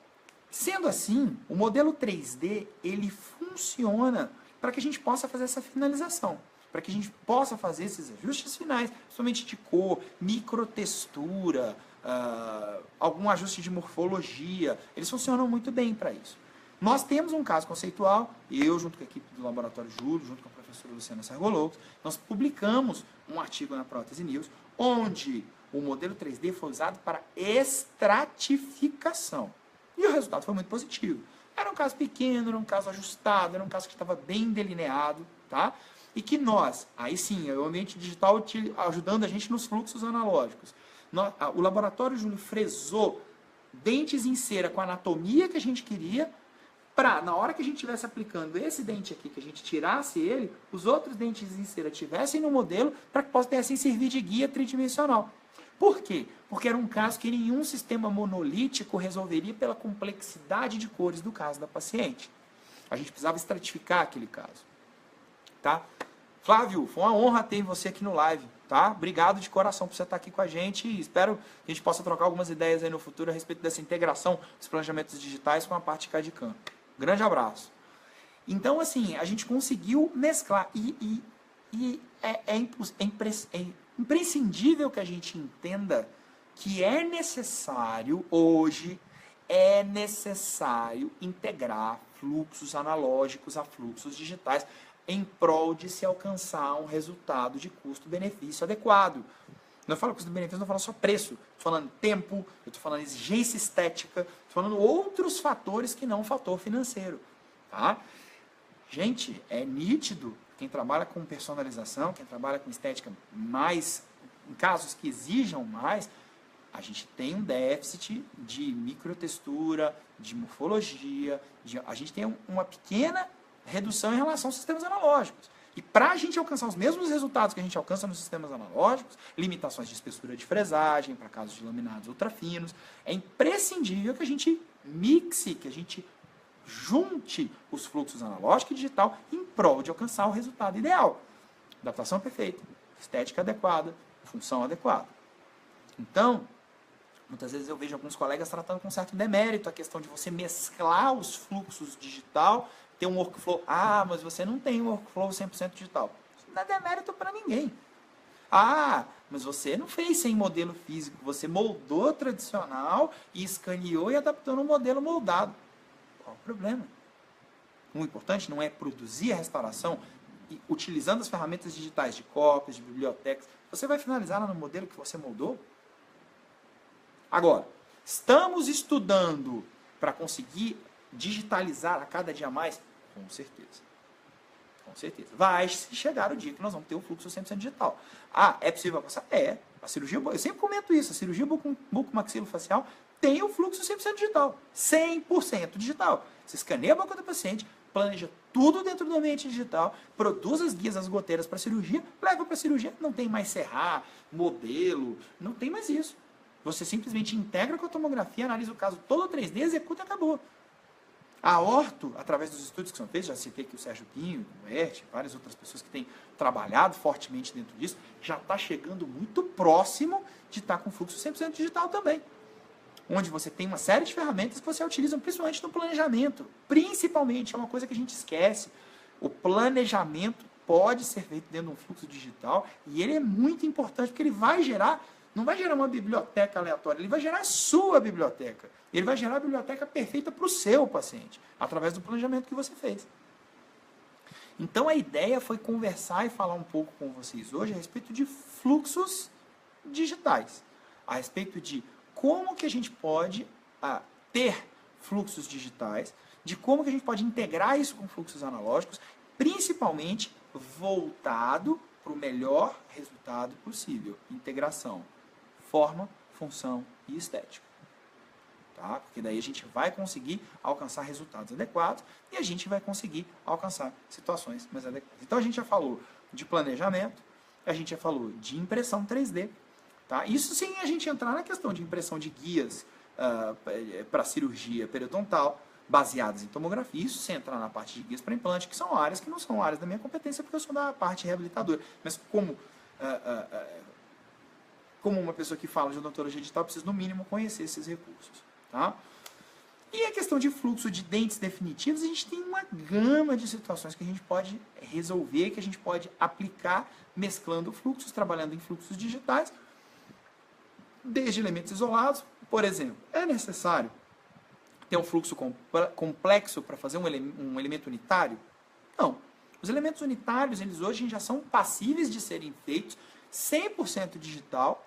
sendo assim, o modelo 3D ele funciona para que a gente possa fazer essa finalização. Para que a gente possa fazer esses ajustes finais, principalmente de cor, microtextura, algum ajuste de morfologia. Eles funcionam muito bem para isso. Nós temos um caso conceitual, eu junto com a equipe do Laboratório Júlio, junto com a professora Luciana Sergolowicz, nós publicamos um artigo na Prótese News, onde o modelo 3D foi usado para estratificação. E o resultado foi muito positivo. Era um caso pequeno, era um caso ajustado, era um caso que estava bem delineado, tá? E que nós, aí sim, o ambiente digital ajudando a gente nos fluxos analógicos. O Laboratório Júlio fresou dentes em cera com a anatomia que a gente queria, para, na hora que a gente estivesse aplicando esse dente aqui, que a gente tirasse ele, os outros dentes em cera tivessem no modelo, para que pudessem servir de guia tridimensional. Por quê? Porque era um caso que nenhum sistema monolítico resolveria pela complexidade de cores do caso da paciente. A gente precisava estratificar aquele caso. Tá? Flávio, foi uma honra ter você aqui no live. Tá? Obrigado de coração por você estar aqui com a gente e espero que a gente possa trocar algumas ideias aí no futuro a respeito dessa integração dos planejamentos digitais com a parte CAD/CAM. Grande abraço. Então, assim, a gente conseguiu mesclar e é imprescindível que a gente entenda que é necessário, hoje, integrar fluxos analógicos a fluxos digitais em prol de se alcançar um resultado de custo-benefício adequado. Não falo custo-benefício, não falo só preço. Estou falando tempo, eu estou falando exigência estética, estou falando outros fatores que não o fator financeiro. Tá? Gente, é nítido, quem trabalha com personalização, quem trabalha com estética mais, em casos que exijam mais, a gente tem um déficit de microtextura, de morfologia, a gente tem uma pequena redução em relação aos sistemas analógicos. E para a gente alcançar os mesmos resultados que a gente alcança nos sistemas analógicos, limitações de espessura de fresagem, para casos de laminados ultrafinos, é imprescindível que a gente mixe, que a gente junte os fluxos analógico e digital em prol de alcançar o resultado ideal. Adaptação perfeita, estética adequada, função adequada. Então, muitas vezes eu vejo alguns colegas tratando com certo demérito a questão de você mesclar os fluxos digital, ter um workflow. Ah, mas você não tem um workflow 100% digital. Isso não é demérito para ninguém. Ah, mas você não fez sem modelo físico. Você moldou tradicional e escaneou e adaptou no modelo moldado. Qual o problema? O importante não é produzir a restauração utilizando as ferramentas digitais de cópias, de bibliotecas. Você vai finalizar lá no modelo que você moldou? Agora, estamos estudando para conseguir digitalizar a cada dia mais? Com certeza. Com certeza. Vai chegar o dia que nós vamos ter o fluxo 100% digital. Ah, é possível passar? É. A cirurgia, eu sempre comento isso, a cirurgia bucomaxilofacial tem o fluxo 100% digital. 100% digital. Você escaneia a boca do paciente, planeja tudo dentro do ambiente digital, produz as guias, as goteiras para a cirurgia, leva para a cirurgia. Não tem mais serrar, modelo, não tem mais isso. Você simplesmente integra com a tomografia, analisa o caso todo 3D, executa e acabou. A Orto, através dos estudos que são feitos, já citei aqui o Sérgio Pinho, o Ert, várias outras pessoas que têm trabalhado fortemente dentro disso, já está chegando muito próximo de estar com fluxo 100% digital também. Onde você tem uma série de ferramentas que você utiliza principalmente no planejamento. Principalmente, é uma coisa que a gente esquece. O planejamento pode ser feito dentro de um fluxo digital e ele é muito importante porque ele vai gerar, não vai gerar uma biblioteca aleatória, ele vai gerar a sua biblioteca. Ele vai gerar a biblioteca perfeita para o seu paciente, através do planejamento que você fez. Então a ideia foi conversar e falar um pouco com vocês hoje a respeito de fluxos digitais. A respeito de como que a gente pode ter fluxos digitais, de como que a gente pode integrar isso com fluxos analógicos principalmente voltado para o melhor resultado possível. Integração, forma, função e estética. Tá? Porque daí a gente vai conseguir alcançar resultados adequados e a gente vai conseguir alcançar situações mais adequadas. Então a gente já falou de planejamento, a gente já falou de impressão 3D. Tá? Isso sem a gente entrar na questão de impressão de guias para cirurgia periodontal, baseadas em tomografia, isso sem entrar na parte de guias para implante, que são áreas que não são áreas da minha competência, porque eu sou da parte reabilitadora. Mas como uma pessoa que fala de odontologia digital, eu preciso no mínimo conhecer esses recursos. Tá? E a questão de fluxo de dentes definitivos, a gente tem uma gama de situações que a gente pode resolver, que a gente pode aplicar mesclando fluxos, trabalhando em fluxos digitais, desde elementos isolados. Por exemplo, é necessário ter um fluxo complexo para fazer um elemento unitário? Não. Os elementos unitários, eles hoje já são passíveis de serem feitos 100% digital,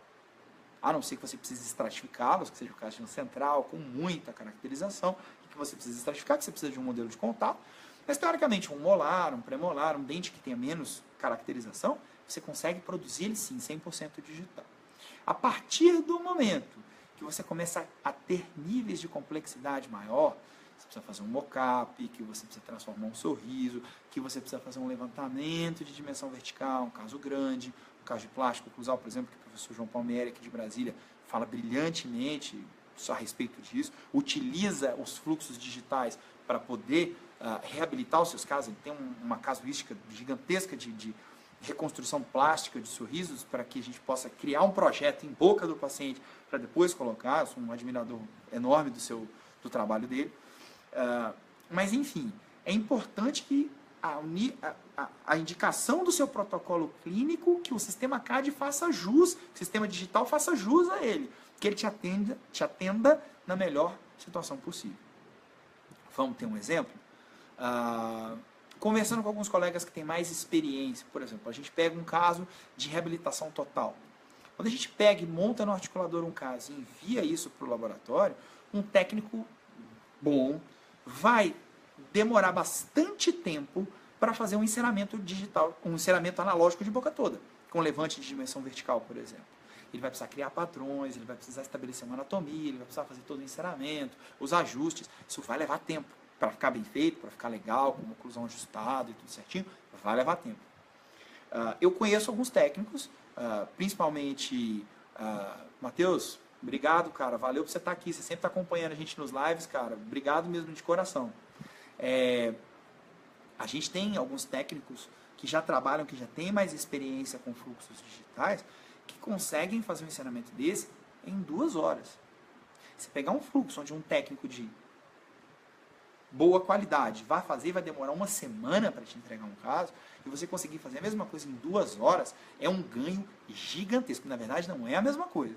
a não ser que você precise estratificá-los, que seja o caso de um central, com muita caracterização, que você precisa estratificar, que você precisa de um modelo de contato. Mas, teoricamente, um molar, um premolar, um dente que tenha menos caracterização, você consegue produzir ele, sim, 100% digital. A partir do momento que você começa a ter níveis de complexidade maior, você precisa fazer um mock-up, que você precisa transformar um sorriso, que você precisa fazer um levantamento de dimensão vertical, um caso grande, um caso de plástico oclusal, por exemplo, que o professor João Palmieri, aqui de Brasília, fala brilhantemente só a respeito disso, utiliza os fluxos digitais para poder reabilitar os seus casos. Ele tem uma casuística gigantesca de reconstrução plástica de sorrisos para que a gente possa criar um projeto em boca do paciente para depois colocar. Eu sou um admirador enorme do trabalho dele. Mas, enfim, é importante que a indicação do seu protocolo clínico, que o sistema CAD faça jus, o sistema digital faça jus a ele, que ele te atenda na melhor situação possível. Vamos ter um exemplo? Conversando com alguns colegas que têm mais experiência, por exemplo, a gente pega um caso de reabilitação total. Quando a gente pega e monta no articulador um caso e envia isso para o laboratório, um técnico bom vai demorar bastante tempo para fazer um enceramento digital, um enceramento analógico de boca toda, com levante de dimensão vertical, por exemplo. Ele vai precisar criar padrões, ele vai precisar estabelecer uma anatomia, ele vai precisar fazer todo o enceramento, os ajustes. Isso vai levar tempo. Para ficar bem feito, para ficar legal, com uma oclusão ajustada e tudo certinho, vai levar tempo. Eu conheço alguns técnicos, principalmente Matheus, obrigado, cara, valeu por você estar aqui, você sempre está acompanhando a gente nos lives, cara, obrigado mesmo de coração. A gente tem alguns técnicos que já trabalham, que já têm mais experiência com fluxos digitais, que conseguem fazer um ensinamento desse em 2 horas. Se pegar um fluxo onde um técnico de boa qualidade vai fazer, vai demorar 1 semana para te entregar um caso, e você conseguir fazer a mesma coisa em 2 horas, é um ganho gigantesco. Na verdade, não é a mesma coisa.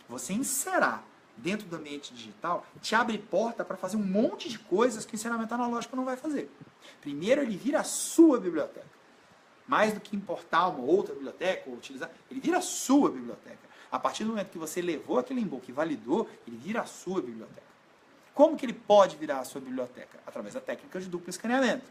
Você inserar dentro do ambiente digital te abre porta para fazer um monte de coisas que o ensinamento analógico não vai fazer. Primeiro, ele vira a sua biblioteca. Mais do que importar uma outra biblioteca ou utilizar, ele vira a sua biblioteca. A partir do momento que você levou aquele embook e validou, ele vira a sua biblioteca. Como que ele pode virar a sua biblioteca? Através da técnica de duplo escaneamento.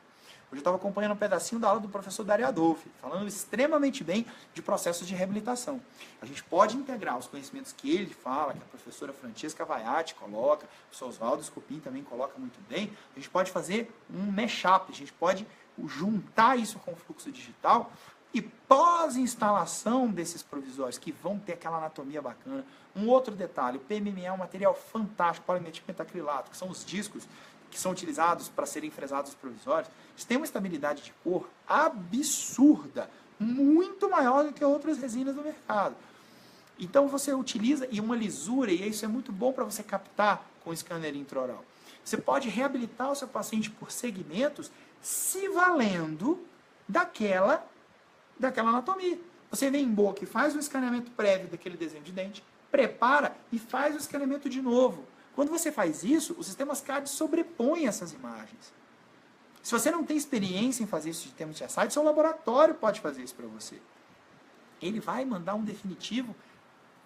Hoje eu estava acompanhando um pedacinho da aula do professor Dario Adolfi, falando extremamente bem de processos de reabilitação. A gente pode integrar os conhecimentos que ele fala, que a professora Francesca Vaiati coloca, o professor Oswaldo Scopin também coloca muito bem. A gente pode fazer um mashup, a gente pode juntar isso com o fluxo digital e pós-instalação desses provisórios, que vão ter aquela anatomia bacana. Um outro detalhe, o PMMA é um material fantástico, polimetilmetacrilato, que são os discos que são utilizados para serem fresados os provisórios. Eles têm uma estabilidade de cor absurda, muito maior do que outras resinas do mercado. Então você utiliza, e uma lisura, e isso é muito bom para você captar com o scanner intraoral. Você pode reabilitar o seu paciente por segmentos se valendo daquela anatomia. Você vem em boca e faz um escaneamento prévio daquele desenho de dente, prepara e faz o escaneamento de novo. Quando você faz isso, os sistemas CAD sobrepõem essas imagens. Se você não tem experiência em fazer isso de termos de site, seu laboratório pode fazer isso para você. Ele vai mandar um definitivo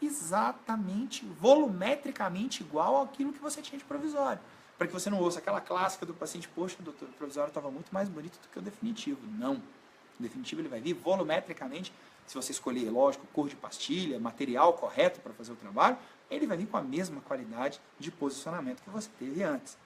exatamente, volumetricamente igual àquilo que você tinha de provisório. para que você não ouça aquela clássica do paciente, poxa, doutor, o provisório estava muito mais bonito do que o definitivo. Não. O definitivo ele vai vir volumetricamente, se você escolher, lógico, cor de pastilha, material correto para fazer o trabalho, ele vai vir com a mesma qualidade de posicionamento que você teve antes.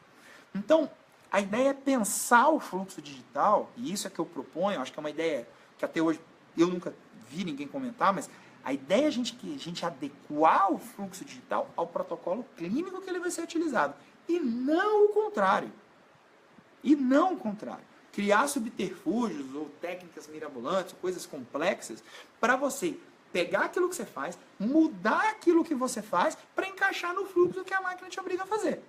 Então, a ideia é pensar o fluxo digital, e isso é que eu proponho, acho que é uma ideia que até hoje eu nunca vi ninguém comentar, mas a ideia é a gente adequar o fluxo digital ao protocolo clínico que ele vai ser utilizado, e não o contrário. E não o contrário. Criar subterfúgios ou técnicas mirabolantes, coisas complexas, para você pegar aquilo que você faz, mudar aquilo que você faz para encaixar no fluxo que a máquina te obriga a fazer.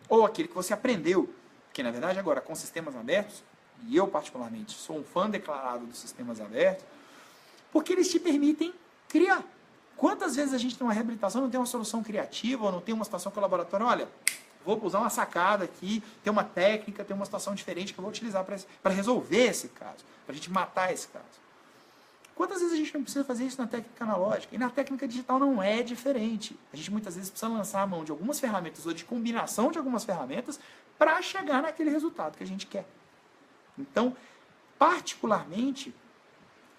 Ou aquilo que você aprendeu. Porque, na verdade, agora, com sistemas abertos, e eu, particularmente, sou um fã declarado dos sistemas abertos, porque eles te permitem criar. Quantas vezes a gente tem uma reabilitação, não tem uma solução criativa, ou não tem uma situação com o laboratório, olha, vou usar uma sacada aqui, tem uma técnica, tem uma situação diferente que eu vou utilizar para resolver esse caso, para a gente matar esse caso. Quantas vezes a gente não precisa fazer isso na técnica analógica? E na técnica digital não é diferente. A gente muitas vezes precisa lançar a mão de algumas ferramentas ou de combinação de algumas ferramentas para chegar naquele resultado que a gente quer. Então, particularmente,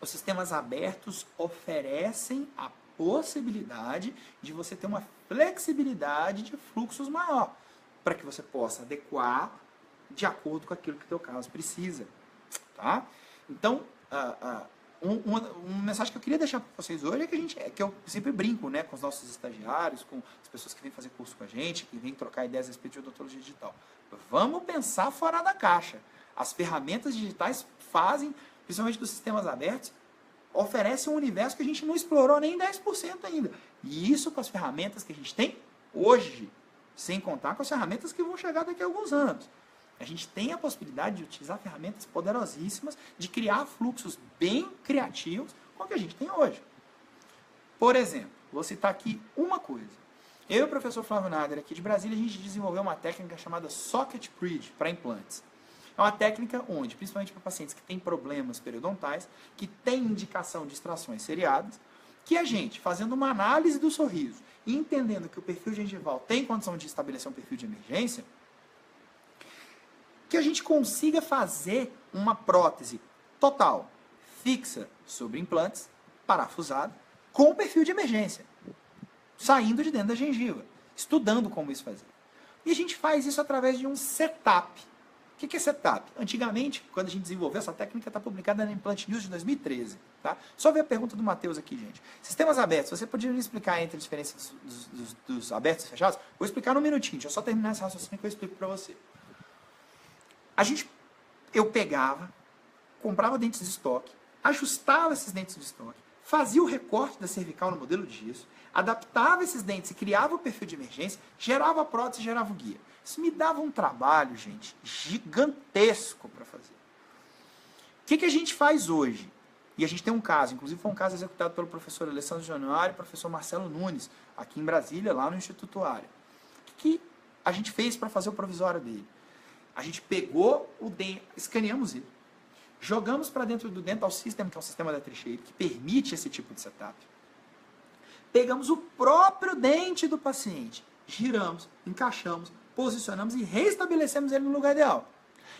os sistemas abertos oferecem a possibilidade de você ter uma flexibilidade de fluxos maior, para que você possa adequar de acordo com aquilo que o teu caso precisa. Tá? Então, uma mensagem que eu queria deixar para vocês hoje é que eu sempre brinco, né, com os nossos estagiários, com as pessoas que vêm fazer curso com a gente, que vêm trocar ideias a respeito de odontologia digital. Vamos pensar fora da caixa. As ferramentas digitais fazem, principalmente dos sistemas abertos, oferecem um universo que a gente não explorou nem 10% ainda. E isso com as ferramentas que a gente tem hoje, sem contar com as ferramentas que vão chegar daqui a alguns anos. A gente tem a possibilidade de utilizar ferramentas poderosíssimas, de criar fluxos bem criativos com o que a gente tem hoje. Por exemplo, vou citar aqui uma coisa. Eu e o professor Flávio Nader, aqui de Brasília, a gente desenvolveu uma técnica chamada Socket Bridge para implantes. É uma técnica onde, principalmente para pacientes que têm problemas periodontais, que têm indicação de extrações seriadas, que a gente, fazendo uma análise do sorriso e entendendo que o perfil gengival tem condição de estabelecer um perfil de emergência, que a gente consiga fazer uma prótese total, fixa sobre implantes, parafusada, com o perfil de emergência, saindo de dentro da gengiva, estudando como isso fazer. E a gente faz isso através de um setup. O que é setup? Antigamente, quando a gente desenvolveu essa técnica, está publicada na Implant News de 2013. Tá? Só ver a pergunta do Matheus aqui, gente. Sistemas abertos, você poderia explicar entre a diferença dos abertos e fechados? Vou explicar num minutinho, deixa eu só terminar esse raciocínio que eu explico para você. Eu pegava, comprava dentes de estoque, ajustava esses dentes de estoque, fazia o recorte da cervical no modelo de gesso, adaptava esses dentes e criava o perfil de emergência, gerava a prótese e gerava o guia. Isso me dava um trabalho, gente, gigantesco para fazer. O que a gente faz hoje? E a gente tem um caso, inclusive foi um caso executado pelo professor Alessandro Januário e professor Marcelo Nunes, aqui em Brasília, lá no Instituto Área. O que a gente fez para fazer o provisório dele? A gente pegou o dente, escaneamos ele, jogamos para dentro do Dental System, que é um sistema da Trecheiro, que permite esse tipo de setup. Pegamos o próprio dente do paciente, giramos, encaixamos, posicionamos e reestabelecemos ele no lugar ideal.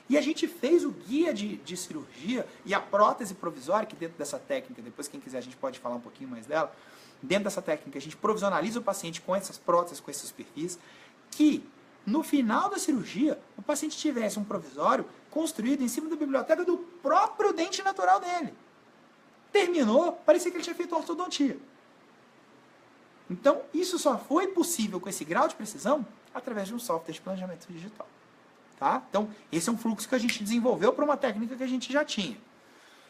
E a gente fez o guia de cirurgia e a prótese provisória, que dentro dessa técnica, depois quem quiser a gente pode falar um pouquinho mais dela, dentro dessa técnica a gente provisionaliza o paciente com essas próteses, com esses perfis, que no final da cirurgia o paciente tivesse um provisório construído em cima da biblioteca do próprio dente natural dele. Terminou, parecia que ele tinha feito ortodontia. Então, isso só foi possível com esse grau de precisão através de um software de planejamento digital. Tá? Então, esse é um fluxo que a gente desenvolveu para uma técnica que a gente já tinha.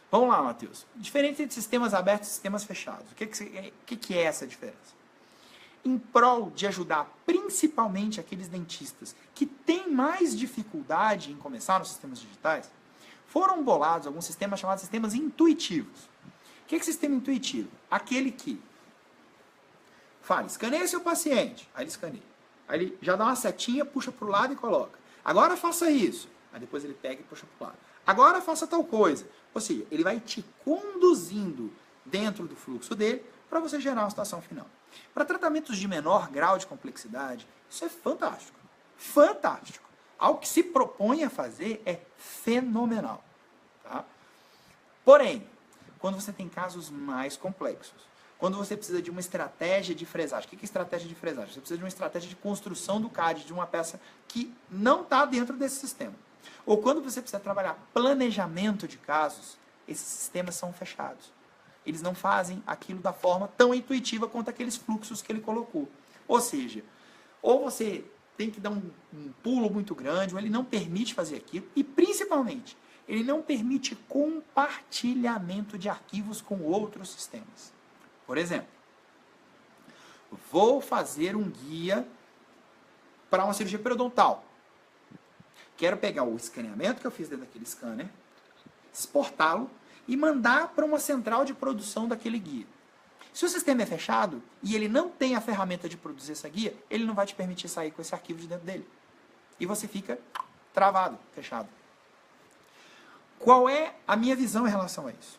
Vamos lá, Matheus. Diferente entre sistemas abertos e sistemas fechados. O que é essa diferença? Em prol de ajudar principalmente aqueles dentistas que têm mais dificuldade em começar nos sistemas digitais, foram bolados alguns sistemas chamados sistemas intuitivos. O que é sistema intuitivo? Aquele que fala, escaneia seu paciente. Aí ele escaneia. Aí ele já dá uma setinha, puxa para o lado e coloca. Agora faça isso. Aí depois ele pega e puxa para o lado. Agora faça tal coisa. Ou seja, ele vai te conduzindo dentro do fluxo dele para você gerar uma situação final. Para tratamentos de menor grau de complexidade, isso é fantástico. fantástico. Ao que se propõe a fazer é fenomenal. Tá? Porém, quando você tem casos mais complexos, quando você precisa de uma estratégia de fresagem. O que é estratégia de fresagem? Você precisa de uma estratégia de construção do CAD de uma peça que não está dentro desse sistema. Ou quando você precisa trabalhar planejamento de casos, esses sistemas são fechados. Eles não fazem aquilo da forma tão intuitiva quanto aqueles fluxos que ele colocou. Ou seja, ou você tem que dar um pulo muito grande, ou ele não permite fazer aquilo, e principalmente, ele não permite compartilhamento de arquivos com outros sistemas. Por exemplo, vou fazer um guia para uma cirurgia periodontal. Quero pegar o escaneamento que eu fiz dentro daquele scanner, exportá-lo e mandar para uma central de produção daquele guia. Se o sistema é fechado e ele não tem a ferramenta de produzir essa guia, ele não vai te permitir sair com esse arquivo de dentro dele. E você fica travado, fechado. Qual é a minha visão em relação a isso?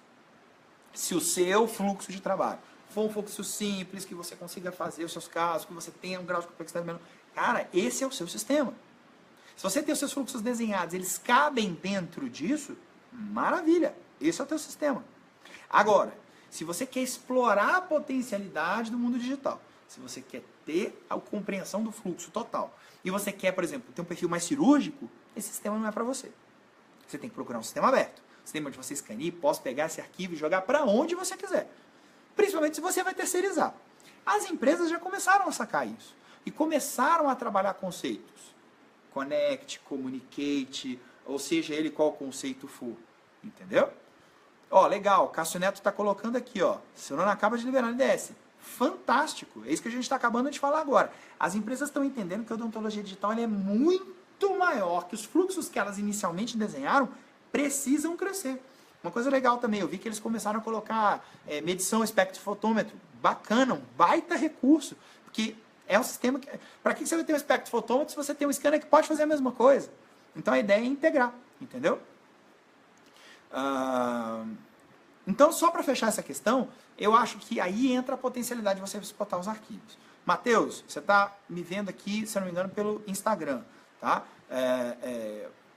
Se o seu fluxo de trabalho for um fluxo simples, que você consiga fazer os seus casos, que você tenha um grau de complexidade menor, cara, esse é o seu sistema. Se você tem os seus fluxos desenhados, eles cabem dentro disso, maravilha, esse é o teu sistema. Agora, se você quer explorar a potencialidade do mundo digital, se você quer ter a compreensão do fluxo total, e você quer, por exemplo, ter um perfil mais cirúrgico, esse sistema não é para você. Você tem que procurar um sistema aberto. Um sistema onde você escaneie, possa pegar esse arquivo e jogar para onde você quiser. Principalmente se você vai terceirizar. As empresas já começaram a sacar isso. E começaram a trabalhar conceitos. Connect, communicate, ou seja ele qual conceito for. Entendeu? Ó, legal, Cássio Neto está colocando aqui, ó. Você não acaba de liberar no IDS. Fantástico. É isso que a gente está acabando de falar agora. As empresas estão entendendo que a odontologia digital ela é muito maior, que os fluxos que elas inicialmente desenharam precisam crescer. Uma coisa legal também, eu vi que eles começaram a colocar medição espectrofotômetro. Bacana, um baita recurso. Porque é um sistema que... Para que você vai ter um espectrofotômetro se você tem um scanner que pode fazer a mesma coisa? Então a ideia é integrar, entendeu? Então, só para fechar essa questão, eu acho que aí entra a potencialidade de você exportar os arquivos. Matheus, você está me vendo aqui, se eu não me engano, pelo Instagram. Tá?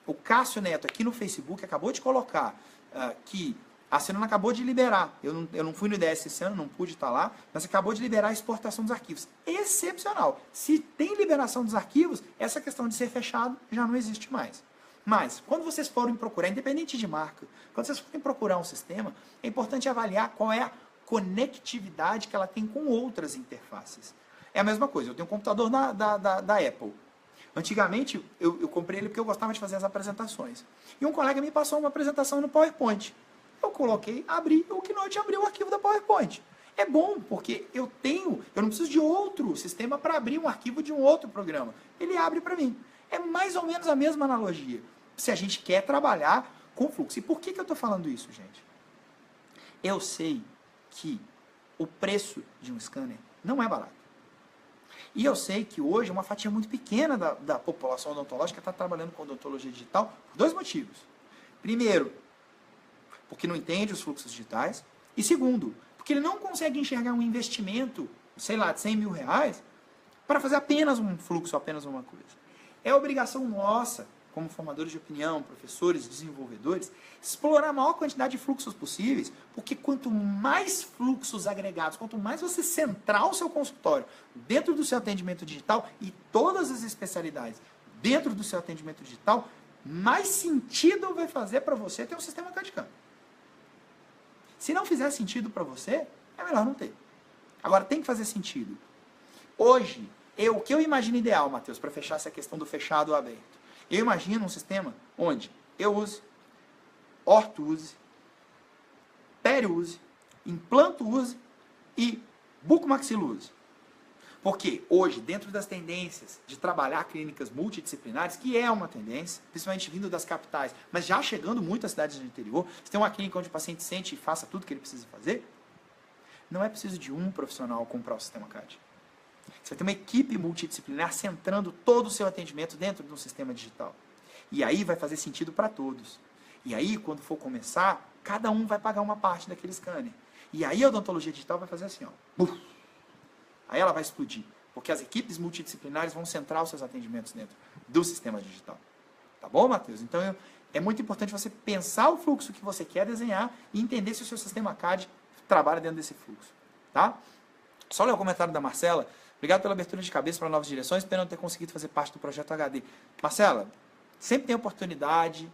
O Cássio Neto aqui no Facebook acabou de colocar que a Senona acabou de liberar. Eu não fui no IDS esse ano, não pude estar lá, mas acabou de liberar a exportação dos arquivos. Excepcional. Se tem liberação dos arquivos, essa questão de ser fechado já não existe mais. Mas, quando vocês forem procurar, independente de marca, quando vocês forem procurar um sistema, é importante avaliar qual é a conectividade que ela tem com outras interfaces. É a mesma coisa, eu tenho um computador da Apple. Antigamente, eu comprei ele porque eu gostava de fazer as apresentações. E um colega me passou uma apresentação no PowerPoint. Eu coloquei, abri, o Keynote abriu o arquivo da PowerPoint. É bom, porque eu não preciso de outro sistema para abrir um arquivo de um outro programa. Ele abre para mim. É mais ou menos a mesma analogia, se a gente quer trabalhar com fluxo. E por que eu estou falando isso, gente? Eu sei que o preço de um scanner não é barato. E eu sei que hoje uma fatia muito pequena da população odontológica está trabalhando com odontologia digital por dois motivos. Primeiro, porque não entende os fluxos digitais. E segundo, porque ele não consegue enxergar um investimento, sei lá, de 100 mil reais, para fazer apenas um fluxo, apenas uma coisa. É obrigação nossa, como formadores de opinião, professores, desenvolvedores, explorar a maior quantidade de fluxos possíveis, porque quanto mais fluxos agregados, quanto mais você centrar o seu consultório dentro do seu atendimento digital e todas as especialidades dentro do seu atendimento digital, mais sentido vai fazer para você ter um sistema CAD/CAM. Se não fizer sentido para você, é melhor não ter. Agora, tem que fazer sentido. Hoje, o que eu imagino ideal, Matheus, para fechar essa questão do fechado ou aberto? Eu imagino um sistema onde eu use, orto use, pério use, implanto use e bucomaxilo use. Porque hoje, dentro das tendências de trabalhar clínicas multidisciplinares, que é uma tendência, principalmente vindo das capitais, mas já chegando muito às cidades do interior, você tem uma clínica onde o paciente sente e faça tudo que ele precisa fazer, não é preciso de um profissional comprar o sistema CAD. Você vai ter uma equipe multidisciplinar centrando todo o seu atendimento dentro de um sistema digital. E aí vai fazer sentido para todos. E aí, quando for começar, cada um vai pagar uma parte daquele scanner. E aí a odontologia digital vai fazer assim, ó. Aí ela vai explodir. porque as equipes multidisciplinares vão centrar os seus atendimentos dentro do sistema digital. Tá bom, Matheus? Então, é muito importante você pensar o fluxo que você quer desenhar e entender se o seu sistema CAD trabalha dentro desse fluxo. Tá? Só ler o comentário da Marcela. Obrigado pela abertura de cabeça para novas direções, pena não ter conseguido fazer parte do projeto HD. Marcela, sempre tem oportunidade,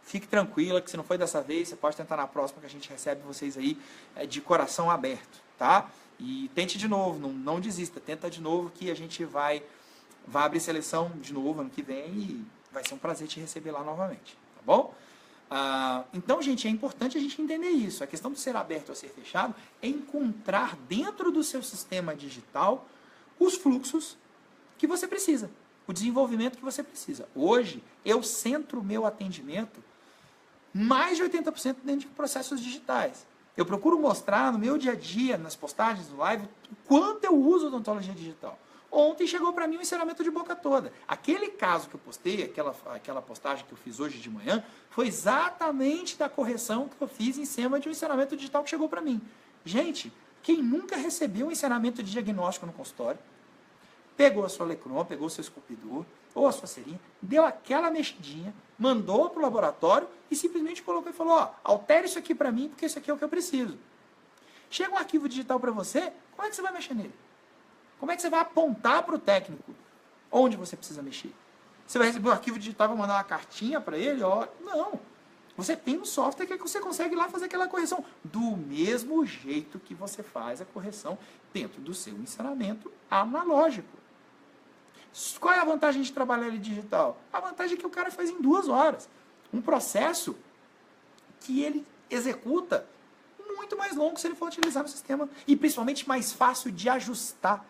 fique tranquila que se não foi dessa vez, você pode tentar na próxima que a gente recebe vocês aí de coração aberto, tá? E tente de novo, não desista, tenta de novo que a gente vai abrir seleção de novo ano que vem e vai ser um prazer te receber lá novamente, tá bom? Então, gente, é importante a gente entender isso. A questão de ser aberto ou ser fechado é encontrar dentro do seu sistema digital os fluxos que você precisa, o desenvolvimento que você precisa. Hoje, eu centro o meu atendimento mais de 80% dentro de processos digitais. Eu procuro mostrar no meu dia a dia, nas postagens do live, o quanto eu uso odontologia digital. Ontem chegou para mim um ensinamento de boca toda. Aquele caso que eu postei, aquela postagem que eu fiz hoje de manhã, foi exatamente da correção que eu fiz em cima de um ensinamento digital que chegou para mim. Gente, quem nunca recebeu um ensinamento de diagnóstico no consultório, pegou a sua Lecron, pegou o seu esculpidor, ou a sua serinha, deu aquela mexidinha, mandou para o laboratório e simplesmente colocou e falou, ó, altere isso aqui para mim, porque isso aqui é o que eu preciso. Chega um arquivo digital para você, como é que você vai mexer nele? Como é que você vai apontar para o técnico onde você precisa mexer? Você vai receber um arquivo digital e vai mandar uma cartinha para ele? Ó, não. Você tem um software que você consegue ir lá fazer aquela correção. Do mesmo jeito que você faz a correção dentro do seu ensinamento analógico. Qual é a vantagem de trabalhar ele digital? A vantagem é que o cara faz em 2 horas. Um processo que ele executa muito mais longo se ele for utilizar no sistema. E principalmente mais fácil de ajustar.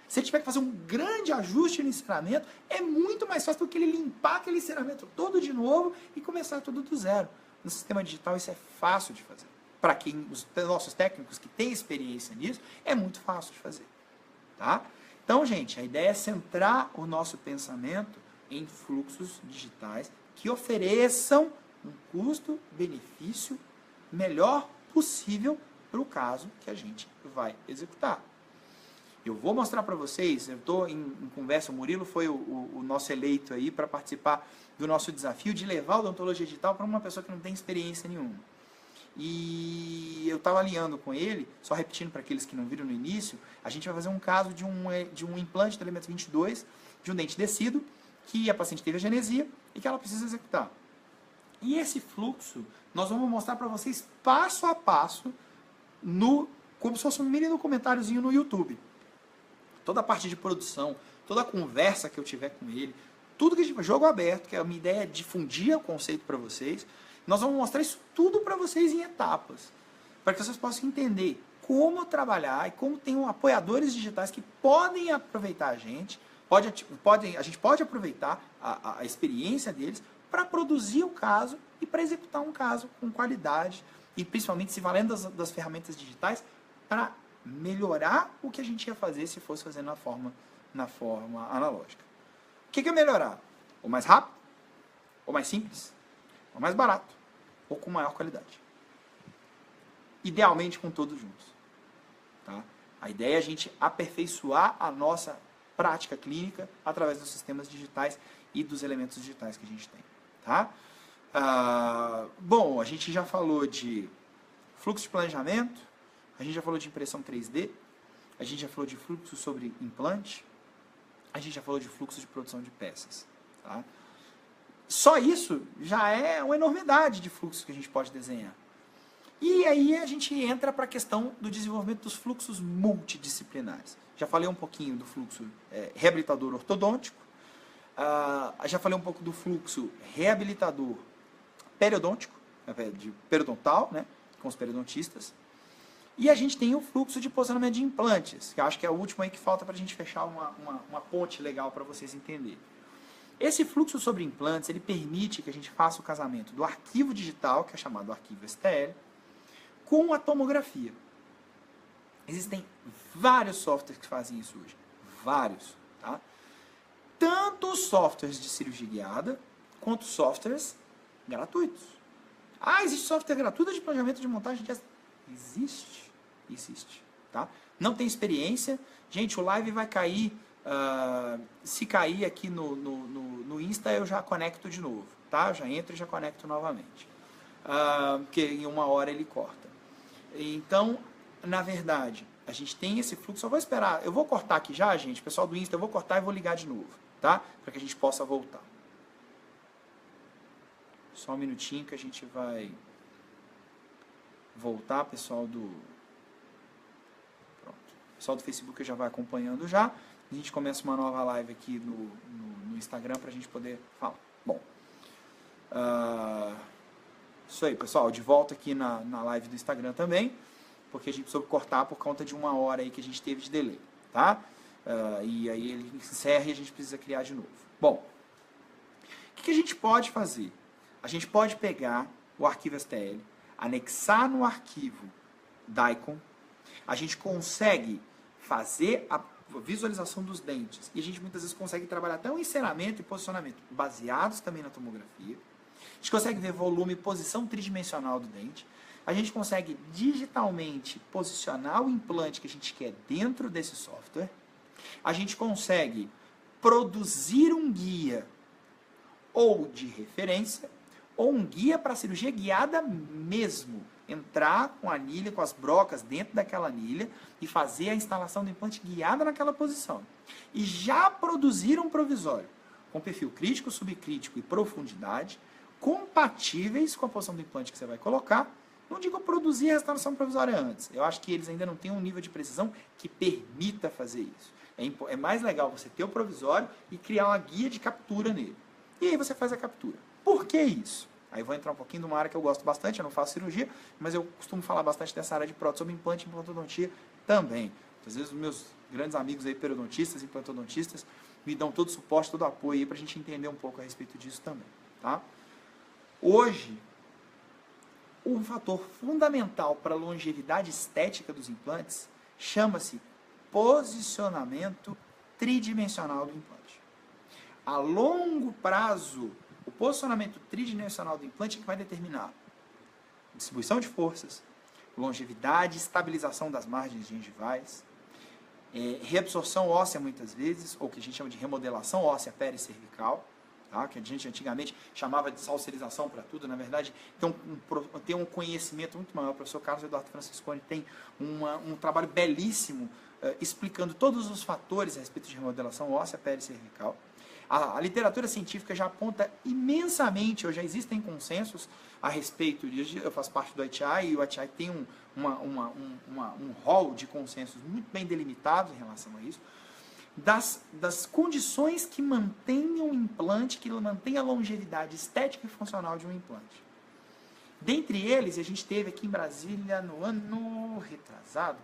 Se ele tiver que fazer um grande ajuste no ensinamento, é muito mais fácil do que ele limpar aquele ensinamento todo de novo e começar tudo do zero. No sistema digital isso é fácil de fazer. Para quem os nossos técnicos que têm experiência nisso, é muito fácil de fazer. Tá? Então, gente, a ideia é centrar o nosso pensamento em fluxos digitais que ofereçam um custo-benefício melhor possível para o caso que a gente vai executar. Eu vou mostrar para vocês, eu estou em conversa, o Murilo foi o nosso eleito aí para participar do nosso desafio de levar a odontologia digital para uma pessoa que não tem experiência nenhuma. E eu estava alinhando com ele, só repetindo para aqueles que não viram no início, a gente vai fazer um caso de um implante de elemento 22, de um dente descido, que a paciente teve agenesia e que ela precisa executar. E esse fluxo, nós vamos mostrar para vocês passo a passo, como se fosse um mini documentáriozinho no YouTube. Toda a parte de produção, toda a conversa que eu tiver com ele, tudo que a gente jogo aberto, que a minha ideia é difundir o conceito para vocês. Nós vamos mostrar isso tudo para vocês em etapas, para que vocês possam entender como trabalhar e como tem apoiadores digitais que podem aproveitar a gente, a gente pode aproveitar a experiência deles para produzir o caso e para executar um caso com qualidade e principalmente se valendo das ferramentas digitais para melhorar o que a gente ia fazer se fosse fazer na forma analógica. O que é melhorar? Ou mais rápido? Ou mais simples? Ou mais barato? Ou com maior qualidade? Idealmente com todos juntos. Tá? A ideia é a gente aperfeiçoar a nossa prática clínica através dos sistemas digitais e dos elementos digitais que a gente tem. Tá? Bom, a gente já falou de fluxo de planejamento, a gente já falou de impressão 3D, a gente já falou de fluxo sobre implante, a gente já falou de fluxo de produção de peças. Tá? Só isso já é uma enormidade de fluxos que a gente pode desenhar. E aí a gente entra para a questão do desenvolvimento dos fluxos multidisciplinares. Já falei um pouquinho do fluxo reabilitador ortodôntico, já falei um pouco do fluxo reabilitador periodôntico, periodontal, né, com os periodontistas. E a gente tem o fluxo de posicionamento de implantes, que eu acho que é o último aí que falta para a gente fechar uma ponte legal para vocês entenderem. Esse fluxo sobre implantes, ele permite que a gente faça o casamento do arquivo digital, que é chamado arquivo STL, com a tomografia. Existem vários softwares que fazem isso hoje. Vários. Tá? Tanto softwares de cirurgia guiada, quanto softwares gratuitos. Existe software gratuito de planejamento de montagem de... Existe. Tá? não tem experiência, gente, o live vai cair, se cair aqui no Insta, eu já conecto de novo, tá? Eu já entro e já conecto novamente, porque em 1 hora ele corta. Então, na verdade, a gente tem esse fluxo, eu vou esperar, eu vou cortar aqui já, gente, pessoal do Insta, eu vou cortar e vou ligar de novo, tá? Para que a gente possa voltar. Só um minutinho que a gente vai voltar, pessoal do... Pronto. Pessoal do Facebook já vai acompanhando já. A gente começa uma nova live aqui no Instagram para a gente poder falar. Bom, isso aí, pessoal, de volta aqui na live do Instagram também, porque a gente precisou cortar por conta de 1 hora aí que a gente teve de delay, tá? E aí ele encerra e a gente precisa criar de novo. Bom, o que a gente pode fazer? A gente pode pegar o arquivo STL, anexar no arquivo DICOM, a gente consegue fazer a visualização dos dentes, e a gente muitas vezes consegue trabalhar até o enceramento e posicionamento baseados também na tomografia. A gente consegue ver volume e posição tridimensional do dente. A gente consegue digitalmente posicionar o implante que a gente quer dentro desse software. A gente consegue produzir um guia ou de referência, ou um guia para cirurgia guiada mesmo. Entrar com a anilha, com as brocas dentro daquela anilha e fazer a instalação do implante guiada naquela posição. E já produzir um provisório com perfil crítico, subcrítico e profundidade, compatíveis com a posição do implante que você vai colocar. Não digo produzir a instalação provisória antes. Eu acho que eles ainda não têm um nível de precisão que permita fazer isso. É mais legal você ter o provisório e criar uma guia de captura nele. E aí você faz a captura. Por que isso? Aí eu vou entrar um pouquinho numa área que eu gosto bastante, eu não faço cirurgia, mas eu costumo falar bastante dessa área de prótese sobre implante e implantodontia também. Às vezes os meus grandes amigos aí, periodontistas, implantodontistas, me dão todo o suporte, todo o apoio aí para a gente entender um pouco a respeito disso também. Tá? Hoje, um fator fundamental para a longevidade estética dos implantes chama-se posicionamento tridimensional do implante. A longo prazo, o posicionamento tridimensional do implante é que vai determinar distribuição de forças, longevidade, estabilização das margens gengivais, reabsorção óssea muitas vezes, ou que a gente chama de remodelação óssea pericervical, tá? Que a gente antigamente chamava de salserização para tudo, na verdade tem um conhecimento muito maior. O professor Carlos Eduardo Francisconi tem um trabalho belíssimo explicando todos os fatores a respeito de remodelação óssea pericervical. A literatura científica já aponta imensamente, ou já existem consensos a respeito disso. Eu faço parte do ITI e o ITI tem um hall de consensos muito bem delimitados em relação a isso, das condições que mantenham o implante, que mantenha a longevidade estética e funcional de um implante. Dentre eles, a gente teve aqui em Brasília no ano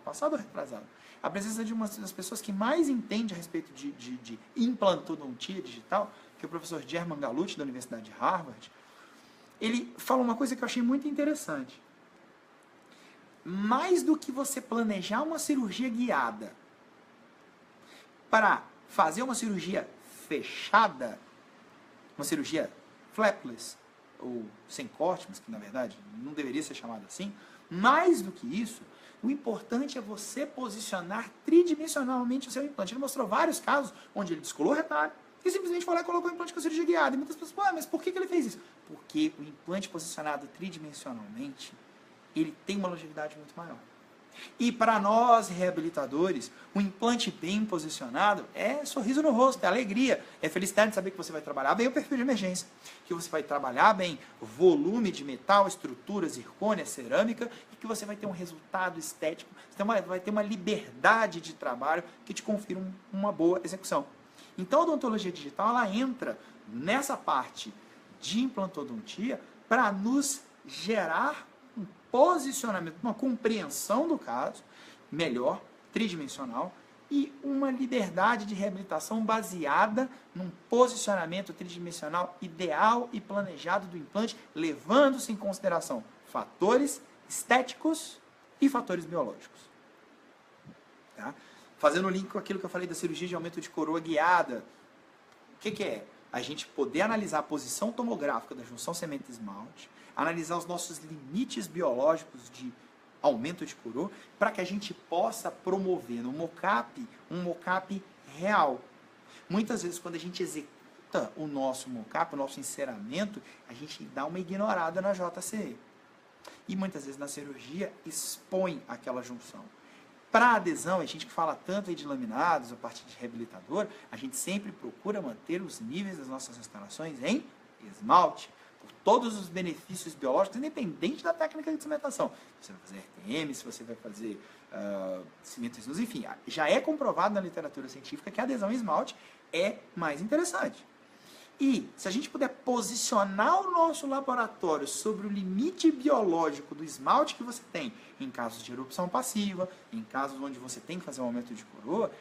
passado ou retrasado, a presença de uma das pessoas que mais entende a respeito de implantodontia digital, que é o professor German Galucci, da Universidade de Harvard. Ele fala uma coisa que eu achei muito interessante. Mais do que você planejar uma cirurgia guiada para fazer uma cirurgia fechada, uma cirurgia flapless, ou sem corte, mas que na verdade não deveria ser chamada assim, mais do que isso, o importante é você posicionar tridimensionalmente o seu implante. Ele mostrou vários casos onde ele descolou o retalho e simplesmente foi lá e colocou o implante com cirurgia guiada. E muitas pessoas, mas por que ele fez isso? Porque o implante posicionado tridimensionalmente, ele tem uma longevidade muito maior. E para nós reabilitadores, um implante bem posicionado é sorriso no rosto, é alegria, é felicidade de saber que você vai trabalhar bem o perfil de emergência, que você vai trabalhar bem volume de metal, estrutura, zircônia, cerâmica, e que você vai ter um resultado estético, você vai ter uma liberdade de trabalho que te confira uma boa execução. Então a odontologia digital, ela entra nessa parte de implantodontia para nos gerar um posicionamento, uma compreensão do caso melhor, tridimensional, e uma liberdade de reabilitação baseada num posicionamento tridimensional ideal e planejado do implante, levando-se em consideração fatores estéticos e fatores biológicos. Tá? Fazendo o link com aquilo que eu falei da cirurgia de aumento de coroa guiada, o que é? A gente poder analisar a posição tomográfica da junção semente-esmalte, analisar os nossos limites biológicos de aumento de coroa, para que a gente possa promover no mockup um mockup real. Muitas vezes, quando a gente executa o nosso mockup, o nosso enceramento, a gente dá uma ignorada na JCE. E muitas vezes na cirurgia expõe aquela junção. Para adesão, a gente que fala tanto aí de laminados, a parte de reabilitador, a gente sempre procura manter os níveis das nossas restaurações em esmalte, por todos os benefícios biológicos, independente da técnica de cimentação. Se você vai fazer RTM, se você vai fazer cimento resinoso, enfim, já é comprovado na literatura científica que a adesão em esmalte é mais interessante. E se a gente puder posicionar o nosso laboratório sobre o limite biológico do esmalte que você tem, em casos de erupção passiva, em casos onde você tem que fazer um aumento de coroa,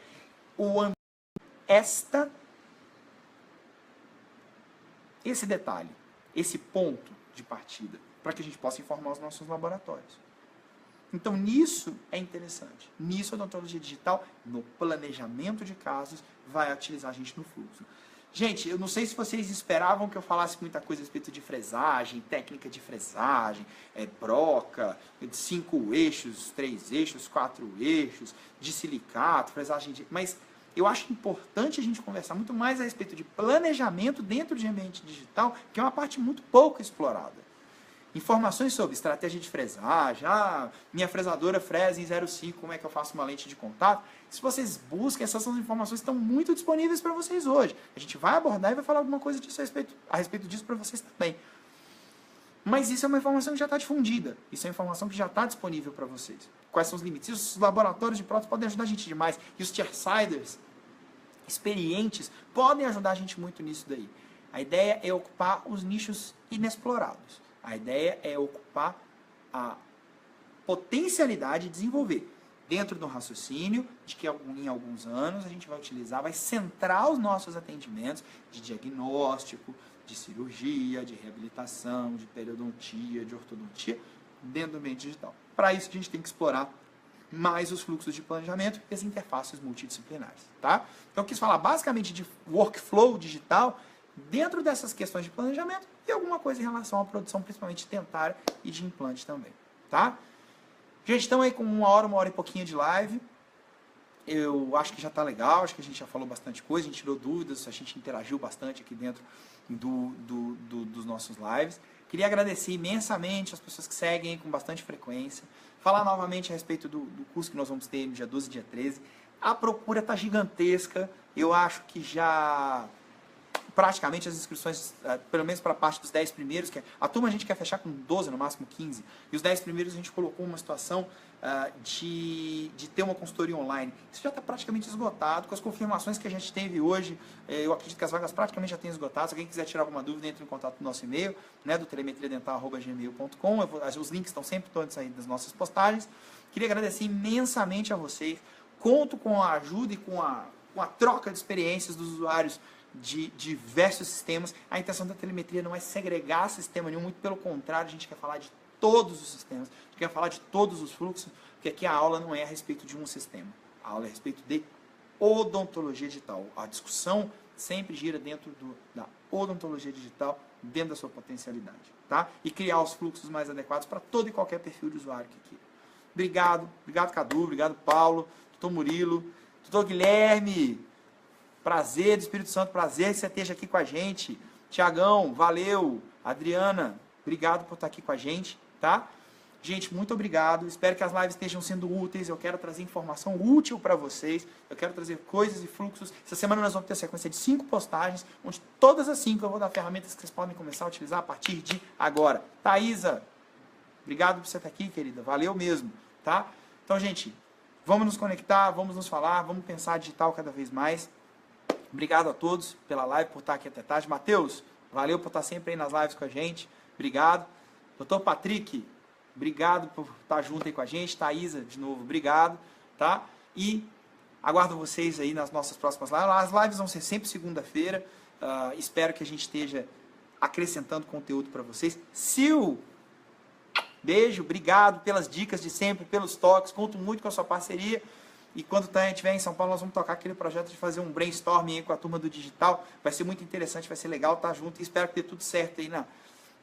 esse detalhe, esse ponto de partida, para que a gente possa informar os nossos laboratórios. Então, nisso é interessante. Nisso a odontologia digital, no planejamento de casos, vai utilizar a gente no fluxo. Gente, eu não sei se vocês esperavam que eu falasse muita coisa a respeito de fresagem, técnica de fresagem, broca, de 5 eixos, 3 eixos, 4 eixos, de silicato, fresagem de... Mas eu acho importante a gente conversar muito mais a respeito de planejamento dentro de ambiente digital, que é uma parte muito pouco explorada. Informações sobre estratégia de fresagem, minha fresadora fresa em 0,5, como é que eu faço uma lente de contato. Se vocês buscam, essas são as informações que estão muito disponíveis para vocês hoje. A gente vai abordar e vai falar alguma coisa disso a respeito disso para vocês também. Mas isso é uma informação que já está difundida. Isso é uma informação que já está disponível para vocês. Quais são os limites? E os laboratórios de prótese podem ajudar a gente demais. E os chairsiders experientes podem ajudar a gente muito nisso daí. A ideia é ocupar os nichos inexplorados. A ideia é ocupar a potencialidade de desenvolver dentro do raciocínio de que em alguns anos a gente vai utilizar, vai centrar os nossos atendimentos de diagnóstico, de cirurgia, de reabilitação, de periodontia, de ortodontia dentro do ambiente digital. Para isso a gente tem que explorar mais os fluxos de planejamento e as interfaces multidisciplinares, tá? Então eu quis falar basicamente de workflow digital dentro dessas questões de planejamento e alguma coisa em relação à produção, principalmente dentária e de implante também, tá? Gente, estamos aí com uma hora e pouquinho de live. Eu acho que já está legal, acho que a gente já falou bastante coisa, a gente tirou dúvidas, a gente interagiu bastante aqui dentro dos nossos lives. Queria agradecer imensamente as pessoas que seguem com bastante frequência. Falar novamente a respeito do curso que nós vamos ter no dia 12 e dia 13. A procura está gigantesca, eu acho que já... praticamente as inscrições, pelo menos para a parte dos 10 primeiros, que a turma a gente quer fechar com 12, no máximo 15, e os 10 primeiros a gente colocou uma situação de ter uma consultoria online. Isso já está praticamente esgotado, com as confirmações que a gente teve hoje, eu acredito que as vagas praticamente já têm esgotado. Se alguém quiser tirar alguma dúvida, entre em contato no nosso e-mail, né, do telemetriadental@gmail.com, os links estão sempre todos aí das nossas postagens. Queria agradecer imensamente a vocês, conto com a ajuda e com a troca de experiências dos usuários de diversos sistemas. A intenção da telemetria não é segregar sistema nenhum, muito pelo contrário, a gente quer falar de todos os sistemas, a gente quer falar de todos os fluxos, porque aqui a aula não é a respeito de um sistema, a aula é a respeito de odontologia digital. A discussão sempre gira dentro da odontologia digital, dentro da sua potencialidade, tá? E criar os fluxos mais adequados para todo e qualquer perfil de usuário que queira. Obrigado Cadu, obrigado Paulo, doutor Murilo, doutor Guilherme, prazer do Espírito Santo, prazer que você esteja aqui com a gente. Tiagão, valeu. Adriana, obrigado por estar aqui com a gente, tá? Gente, muito obrigado. Espero que as lives estejam sendo úteis. Eu quero trazer informação útil para vocês. Eu quero trazer coisas e fluxos. Essa semana nós vamos ter a sequência de 5 postagens, onde todas as 5 eu vou dar ferramentas que vocês podem começar a utilizar a partir de agora. Thaísa, obrigado por você estar aqui, querida. Valeu mesmo, tá? Então, gente, vamos nos conectar, vamos nos falar, vamos pensar digital cada vez mais. Obrigado a todos pela live, por estar aqui até tarde. Matheus, valeu por estar sempre aí nas lives com a gente. Obrigado. Doutor Patrick, obrigado por estar junto aí com a gente. Thaísa, de novo, obrigado. Tá? E aguardo vocês aí nas nossas próximas lives. As lives vão ser sempre segunda-feira. Espero que a gente esteja acrescentando conteúdo para vocês. Sil, beijo, obrigado pelas dicas de sempre, pelos toques. Conto muito com a sua parceria. E quando a gente estiver em São Paulo, nós vamos tocar aquele projeto de fazer um brainstorming aí com a turma do digital. Vai ser muito interessante, vai ser legal estar junto. E espero que dê tudo certo aí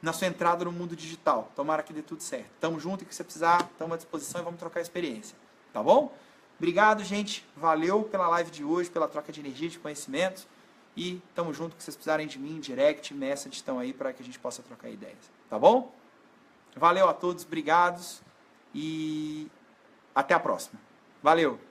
na sua entrada no mundo digital. Tomara que dê tudo certo. Tamo junto e que você precisar, estamos à disposição e vamos trocar experiência. Tá bom? Obrigado, gente. Valeu pela live de hoje, pela troca de energia, de conhecimento. E tamo junto, que vocês precisarem de mim, direct, message, estão aí para que a gente possa trocar ideias. Tá bom? Valeu a todos, obrigados e até a próxima. Valeu!